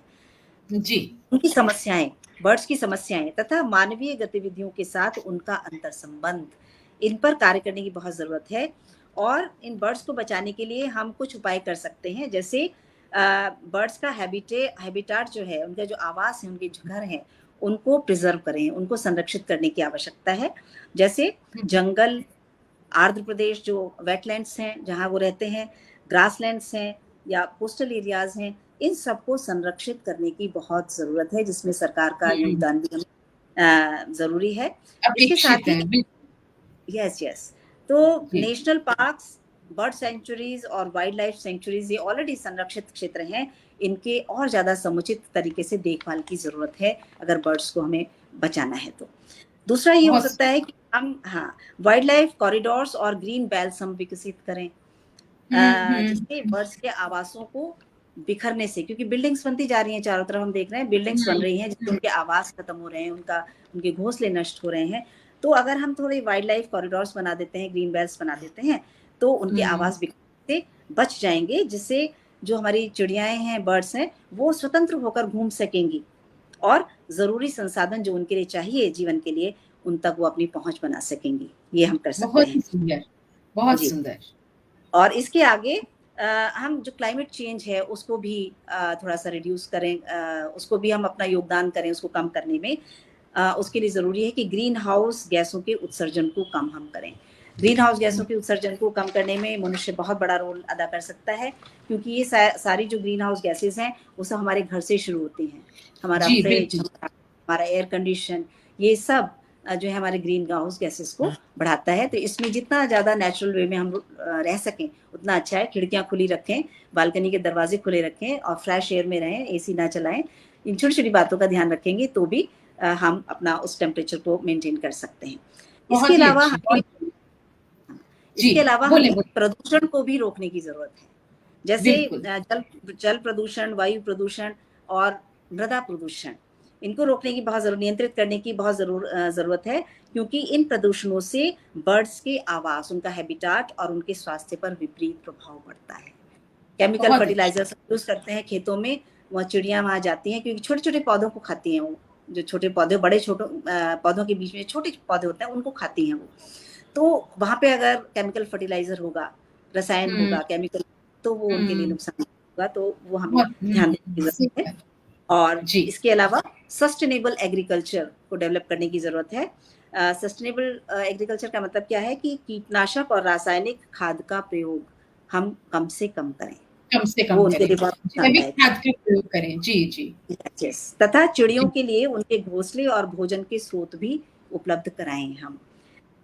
जी। उनकी समस्याएं, बर्ड्स की समस्याएं तथा मानवीय गतिविधियों के साथ उनका अंतर संबंध, इन पर कार्य करने की बहुत जरूरत है। और इन बर्ड्स को बचाने के लिए हम कुछ उपाय कर सकते हैं, जैसे बर्ड्स का हैबिटाट जो है, उनका जो आवास है, उनके जो घर हैं, उनको प्रिजर्व करें, उनको संरक्षित करने की आवश्यकता है। जैसे जंगल, आर्द्र प्रदेश जो वेटलैंड्स हैं जहाँ वो रहते हैं, ग्रासलैंड्स हैं या कोस्टल एरियाज हैं, इन सबको संरक्षित करने की बहुत ज़रूरत है, जिसमें सरकार का योगदान भी ज़रूरी है। इसके अपेक्षित साथ है, ही बिल्कुल। यस तो जी, नेशनल पार्क्स, बर्ड सेंचुरीज और वाइल्ड लाइफ सेंचुरीज ये ऑलरेडी संरक्षित क्षेत्र हैं। इनके और ज़्यादा समुचित तरीके से देखभाल की ज़रूरत है अगर बर्ड्स को हमें बचाना है तो। दूसरा ये हो बहुत सकता है कि हम वाइल्ड लाइफ कॉरिडोर्स और ग्रीन बेल्ट्स हम विकसित करें, जिससे बर्ड्स के आवासों को बिखरने से, क्योंकि बिल्डिंग्स बनती जा रही हैं चारों तरफ, हम देख रहे हैं बिल्डिंग्स बन रही हैं जिससे उनके आवास खत्म हो रहे हैं, उनके घोंसले नष्ट हो रहे हैं। तो अगर हम थोड़े वाइल्ड लाइफ कॉरिडोर्स बना देते हैं, ग्रीन बेल्ट्स बना देते हैं, तो उनके आवास बिखरने से बच जाएंगे, जिससे जो हमारी चिड़ियाएं हैं, बर्ड्स हैं, वो स्वतंत्र होकर घूम सकेंगी और जरूरी संसाधन जो उनके लिए चाहिए जीवन के लिए, उन तक वो अपनी पहुंच बना सकेंगी। ये हम कर सकते बहुत हैं। ही सुंदर, बहुत जी। सुंदर। और इसके आगे हम जो क्लाइमेट चेंज है उसको भी थोड़ा सा रिड्यूस करें, उसको भी हम अपना योगदान करें उसको कम करने में। उसके लिए ज़रूरी है कि ग्रीन हाउस गैसों के उत्सर्जन को कम हम करें। ग्रीन हाउस गैसों के उत्सर्जन को कम करने में मनुष्य बहुत बड़ा रोल अदा कर सकता है, क्योंकि ये सारी जो ग्रीन हाउस गैसेज हैं वो सब हमारे घर से शुरू होती हैं। हमारा जी, फ्रिज, बिल्कुल। हमारा एयर कंडीशन, ये सब जो है हमारे ग्रीन हाउस गैसेस को बढ़ाता है। तो इसमें जितना ज़्यादा नेचुरल वे में हम रह सकें उतना अच्छा है। खिड़कियाँ खुली रखें, बालकनी के दरवाजे खुले रखें और फ्रेश एयर में रहें, एसी ना चलाएं। इन छोटी छोटी बातों का ध्यान रखेंगे तो भी हम अपना उस टेम्परेचर को मेंटेन कर सकते हैं। बहुत इसके ही अलावा अच्छी, हमें बहुत। जी, इसके अलावा बोले हमें बोले। प्रदूषण को भी रोकने की जरूरत है, जैसे बिल्कुल। जल प्रदूषण, वायु प्रदूषण और मृदा प्रदूषण। इनको रोकने की बहुत नियंत्रित करने की बहुत जरूरत है, क्योंकि इन प्रदूषणों से बर्ड्स के आवास, उनका हैबिटाट और उनके स्वास्थ्य पर विपरीत प्रभाव पड़ता है। केमिकल बहुत फर्टिलाइजर्स यूज करते हैं खेतों में, वहाँ चिड़ियाँ वहाँ जाती हैं क्योंकि छोटे छोटे पौधों को खाती हैं वो। जो छोटे पौधे, बड़े छोटे पौधों के बीच में छोटे पौधे होते हैं, उनको खाती हैं वो। तो वहाँ पे अगर केमिकल फर्टिलाइजर होगा, रसायन होगा, केमिकल, तो वो उनके लिए नुकसान होगा। तो वो हमें बहुत। ध्यान देने की जरूरत है। और जी। इसके अलावा सस्टेनेबल एग्रीकल्चर को डेवलप करने की जरूरत है। सस्टेनेबल एग्रीकल्चर का मतलब क्या है कि कीटनाशक और रासायनिक खाद का प्रयोग हम कम से कम करें, कम से वो कम उनके लिए बहुत जैविक नुकसानदायक है। खाद का प्रयोग करें। जी, जी। Yes, तथा चिड़ियों के लिए उनके घोंसले और भोजन के स्रोत भी उपलब्ध कराएं हम।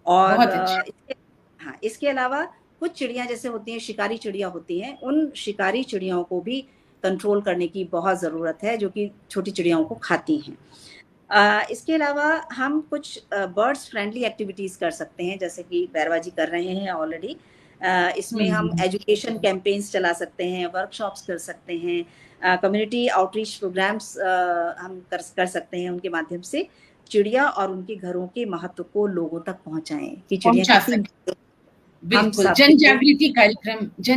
और बहुत अच्छा। इसके अलावा कुछ चिड़ियाँ जैसे होती हैं, शिकारी चिड़ियाँ होती हैं, उन शिकारी चिड़ियाओं को भी कंट्रोल करने की बहुत ज़रूरत है, जो कि छोटी चिड़ियाओं को खाती हैं। इसके अलावा हम कुछ बर्ड्स फ्रेंडली एक्टिविटीज़ कर सकते हैं, जैसे कि बैरबाजी कर रहे हैं ऑलरेडी। इसमें हम एजुकेशन कैंपेन्स चला सकते हैं, वर्कशॉप्स कर सकते हैं, कम्युनिटी आउटरीच प्रोग्राम्स हम कर सकते हैं। उनके माध्यम से चिड़िया और उनके घरों के महत्व को लोगों तक पहुंचाएं कि चिड़िया पहुंचा कितनी सकते। बिल्कुल, जन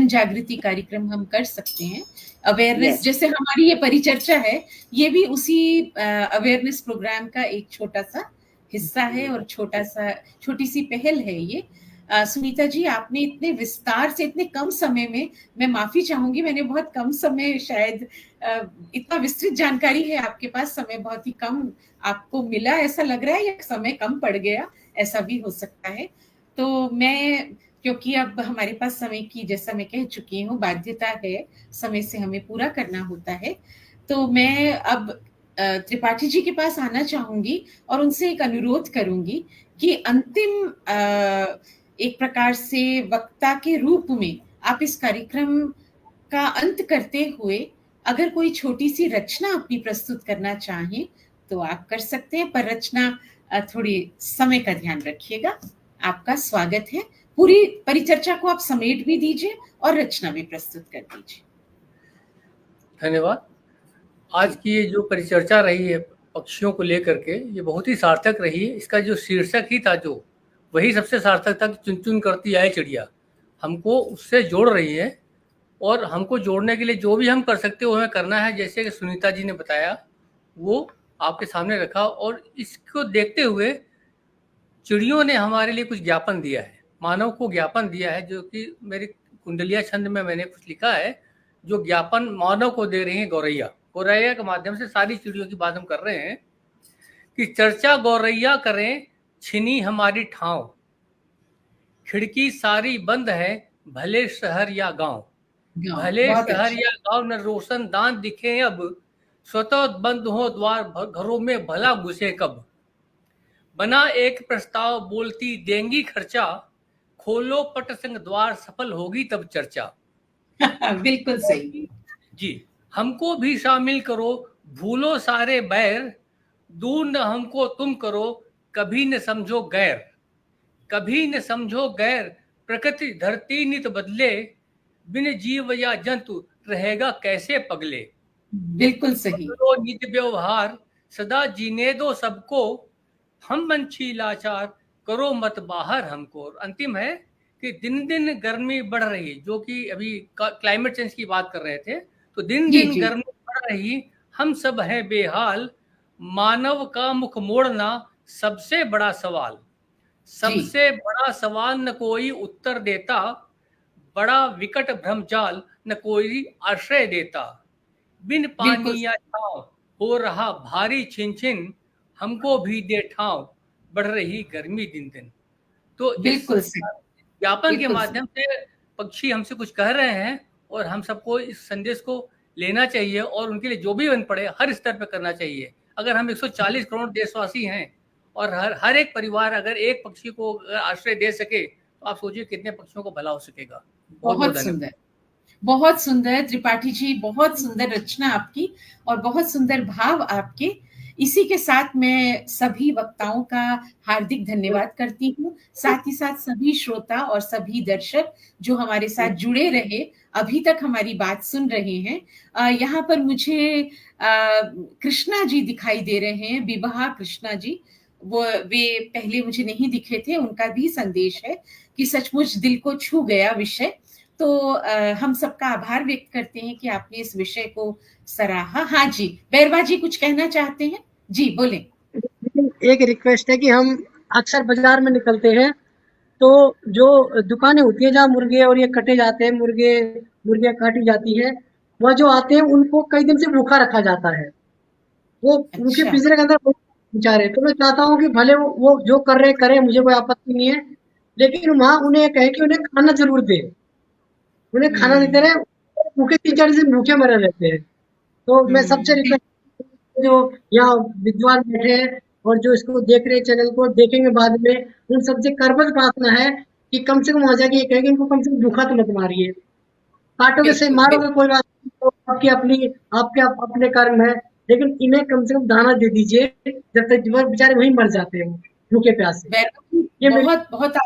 जागृति कार्यक्रम हम कर सकते हैं। Awareness, Yes. जैसे हमारी ये परिचर्चा है, ये भी उसी अवेयरनेस प्रोग्राम का एक छोटा सा हिस्सा है और छोटी सी पहल है ये। सुनीता जी, आपने इतने विस्तार से, इतने कम समय में, मैं माफी चाहूंगी, मैंने बहुत कम समय, शायद इतना विस्तृत जानकारी है आपके पास, समय बहुत ही कम आपको मिला ऐसा लग रहा है, या समय कम पड़ गया, ऐसा भी हो सकता है। तो मैं, क्योंकि अब हमारे पास समय की, जैसा मैं कह चुकी हूँ, बाध्यता है, समय से हमें पूरा करना होता है, तो मैं अब त्रिपाठी जी के पास आना चाहूंगी और उनसे एक अनुरोध करूंगी कि अंतिम एक प्रकार से वक्ता के रूप में आप इस कार्यक्रम का अंत करते हुए अगर कोई छोटी सी रचना अपनी प्रस्तुत करना चाहें तो आप कर सकते हैं, पर रचना थोड़ी समय का ध्यान रखिएगा। आपका स्वागत है। पूरी परिचर्चा को आप समेट भी दीजिए और रचना भी प्रस्तुत कर दीजिए। धन्यवाद। आज की ये जो परिचर्चा रही है पक्षियों को लेकर के, ये बहुत ही सार्थक रही है। इसका जो शीर्षक ही था, जो वही सबसे सार्थक था कि चुन चुन करती आए चिड़िया, हमको उससे जोड़ रही है। और हमको जोड़ने के लिए जो भी हम कर सकते हैं वो हमें करना है। जैसे कि सुनीता जी ने बताया, वो आपके सामने रखा, और इसको देखते हुए चिड़ियों ने हमारे लिए कुछ ज्ञापन दिया है, मानव को ज्ञापन दिया है, जो कि मेरी कुंडलिया छंद में मैंने कुछ लिखा है, जो ज्ञापन मानव को दे रही है गौरैया। गौरैया के माध्यम से सारी चिड़ियों की बात हम कर रहे हैं कि चर्चा गौरैया करें, छिनी हमारी ठाव, खिड़की सारी बंद है, भले शहर या गांव, भले बहुत शहर अच्छा। या गांव न रोशन दान दिखे अब, स्वतः बंद हो द्वार घरों में भला घुसे कब। बना एक प्रस्ताव बोलती देंगी खर्चा, खोलो पट संग द्वार सफल होगी तब चर्चा। बिल्कुल सही। जी, हमको भी शामिल करो, भूलो सारे बैर, दूर न हमको तुम करो, कभी न समझो गैर। कभी न समझो गैर, प्रकृति धरती नित बदले, बिन जीव या जंतु रहेगा कैसे पगले। बिल्कुल सही। बदलो नित व्यवहार, सदा जीने दो सबको, हम पंछी लाचार, करो मत बाहर हमको। और अंतिम है कि दिन दिन गर्मी बढ़ रही, जो कि अभी क्लाइमेट चेंज की बात कर रहे थे, तो दिन जी दिन जी। गर्मी बढ़ रही, हम सब हैं बेहाल, मानव का मुख मोड़ना सबसे बड़ा सवाल। जी सबसे बड़ा सवाल न कोई उत्तर देता, बड़ा विकट भ्रमजाल न कोई आश्रय देता। बिन बिल्कुल। पानी या छांव हो रहा भारी छिन छिन, हमको भी दे ठाव, बढ़ रही गर्मी दिन दिन। तो इस बिल्कुल सही। ज्ञापन के बिल्कुल सही। माध्यम से पक्षी हमसे कुछ कह रहे हैं, और हम सबको इस संदेश को लेना चाहिए और उनके लिए जो भी बन पड़े हर स्तर पर करना चाहिए। अगर हम 140 करोड़ देशवासी हैं और हर एक परिवार अगर एक पक्षी को आश्रय दे सके, तो आप सोचिए कितने पक्षियों को भला हो सकेगा। बहुत बहुत बहुत धन्यवाद। सुंदर, बहुत सुंदर त्रिपाठी जी, बहुत सुंदर रचना आपकी और बहुत सुंदर भाव आपके। इसी के साथ मैं सभी वक्ताओं का हार्दिक धन्यवाद करती हूँ, साथ ही साथ सभी श्रोता और सभी दर्शक जो हमारे साथ जुड़े रहे, अभी तक हमारी बात सुन रहे हैं। यहाँ पर मुझे कृष्णा जी दिखाई दे रहे हैं, विवाह कृष्णा जी। वे पहले मुझे नहीं दिखे थे। उनका भी संदेश है कि सचमुच दिल को छू गया विषय। तो हम सबका आभार व्यक्त करते हैं कि आपने इस विषय को सराहा। हाँ जी, बैरवा जी कुछ कहना चाहते हैं? जी बोलें। लेकिन एक रिक्वेस्ट है कि हम अक्सर बाजार में निकलते हैं, तो जो दुकानें होती है जहाँ मुर्गे और ये कटे जाते हैं, मुर्गियाँ काटी जाती है, वह जो आते हैं उनको कई दिन से भूखा रखा जाता है। वो उनके अच्छा। पिंजरे के अंदर बेचारे, तो मैं चाहता हूँ कि भले वो जो कर रहे करें, मुझे कोई आपत्ति नहीं है, लेकिन वहाँ उन्हें कहे कि उन्हें खाना जरूर दे, उन्हें खाना देते रहे। भूखे 3-4 दिन भूखे मरे रहते हैं। तो मैं सबसे रिक्वेस्ट, जो यहाँ विद्वान बैठे हैं और जो इसको देख रहे चैनल को देखेंगे बाद में, उन सबसे करबद्ध प्रार्थना है कि कम से कम वहां जाके ये कहेंगे इनको कम से कम भूखा तो मत मारिए। काटोगे से बिल्कुल मारोगे बिल्कुल। कोई बात नहीं, तो आपकी अपनी आपके अपने कर्म है, लेकिन इन्हें कम से कम दाना दे दीजिए, जब तक वो बेचारे वहीं मर जाते हैं भूखे प्यासे। बैरवा जी, ये मेरी बहुत बहुत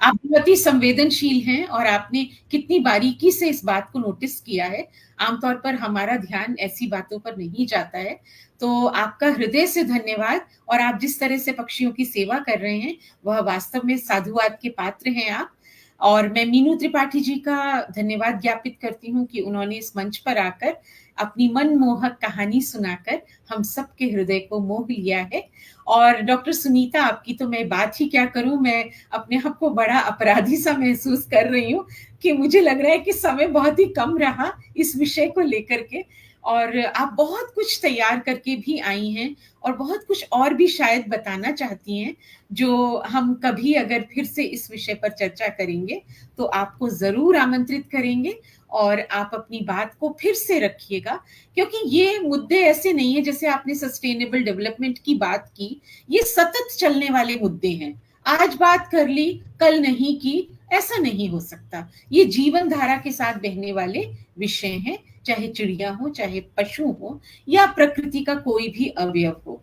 आप बहुत ही संवेदनशील हैं और आपने कितनी बारीकी से इस बात को नोटिस किया है। आमतौर पर हमारा ध्यान ऐसी बातों पर नहीं जाता है। तो आपका हृदय से धन्यवाद। और आप जिस तरह से पक्षियों की सेवा कर रहे हैं, वह वास्तव में साधुवाद के पात्र हैं आप। और मैं मीनू त्रिपाठी जी का धन्यवाद ज्ञापित करती हूँ कि उन्होंने इस मंच पर आकर अपनी मनमोहक कहानी सुनाकर हम सबके हृदय को मोह लिया है। और डॉक्टर सुनीता, आपकी तो मैं बात ही क्या करूं, मैं अपने आप को बड़ा अपराधी सा महसूस कर रही हूँ कि मुझे लग रहा है कि समय बहुत ही कम रहा इस विषय को लेकर के। और आप बहुत कुछ तैयार करके भी आई हैं और बहुत कुछ और भी शायद बताना चाहती हैं, जो हम कभी अगर फिर से इस विषय पर चर्चा करेंगे तो आपको जरूर आमंत्रित करेंगे और आप अपनी बात को फिर से रखिएगा। क्योंकि ये मुद्दे ऐसे नहीं है, जैसे आपने सस्टेनेबल डेवलपमेंट की बात की, ये सतत चलने वाले मुद्दे हैं। आज बात कर ली, कल नहीं की, ऐसा नहीं हो सकता। ये जीवन धारा के साथ बहने वाले विषय हैं, चाहे चिड़िया हो, चाहे पशु हो, या प्रकृति का कोई भी अवयव हो।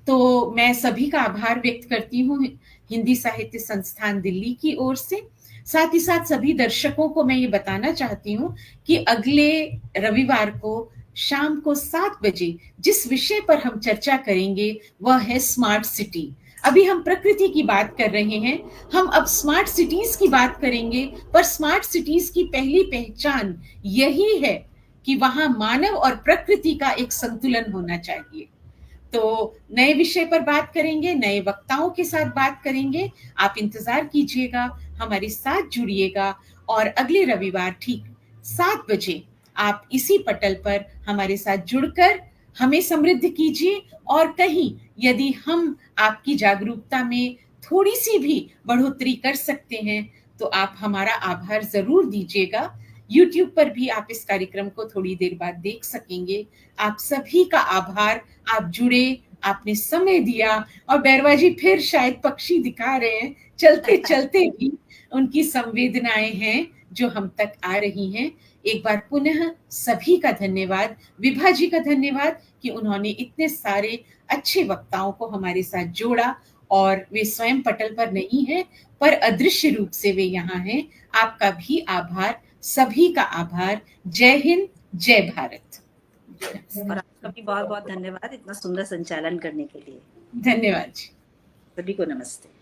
तो मैं सभी का आभार व्यक्त करती हूँ हिंदी साहित्य संस्थान दिल्ली की ओर से। साथ ही साथ सभी दर्शकों को मैं ये बताना चाहती हूँ कि अगले रविवार को शाम को 7 बजे जिस विषय पर हम चर्चा करेंगे वह है स्मार्ट सिटी। अभी हम प्रकृति की बात कर रहे हैं, हम अब स्मार्ट सिटीज की बात करेंगे। पर स्मार्ट सिटीज की पहली पहचान यही है कि वहां मानव और प्रकृति का एक संतुलन होना चाहिए। तो नए विषय पर बात करेंगे, नए वक्ताओं के साथ बात करेंगे। आप इंतजार कीजिएगा, हमारे साथ जुड़िएगा और अगले रविवार ठीक 7 बजे आप इसी पटल पर हमारे साथ जुड़कर हमें समृद्ध कीजिए। और कहीं यदि हम आपकी जागरूकता में थोड़ी सी भी बढ़ोतरी कर सकते हैं तो आप हमारा आभार जरूर दीजिएगा। YouTube पर भी आप इस कार्यक्रम को थोड़ी देर बाद देख सकेंगे। आप सभी का आभार, आप जुड़े, आपने समय दिया, और बैरवा जी फिर शायद पक्षी दिखा रहे हैं, चलते चलते भी उनकी संवेदनाएं हैं जो हम तक आ रही हैं। एक बार पुनः सभी का धन्यवाद, विभा जी का धन्यवाद कि उन्होंने इतने सारे अच्छे वक्ताओं को हमारे साथ जोड़ा, और वे स्वयं पटल पर नहीं है पर अदृश्य रूप से वे यहाँ हैं। आपका भी आभार, सभी का आभार। जय हिंद, जय भारत। और आपका भी बहुत बहुत धन्यवाद इतना सुंदर संचालन करने के लिए। धन्यवाद जी। सभी को नमस्ते।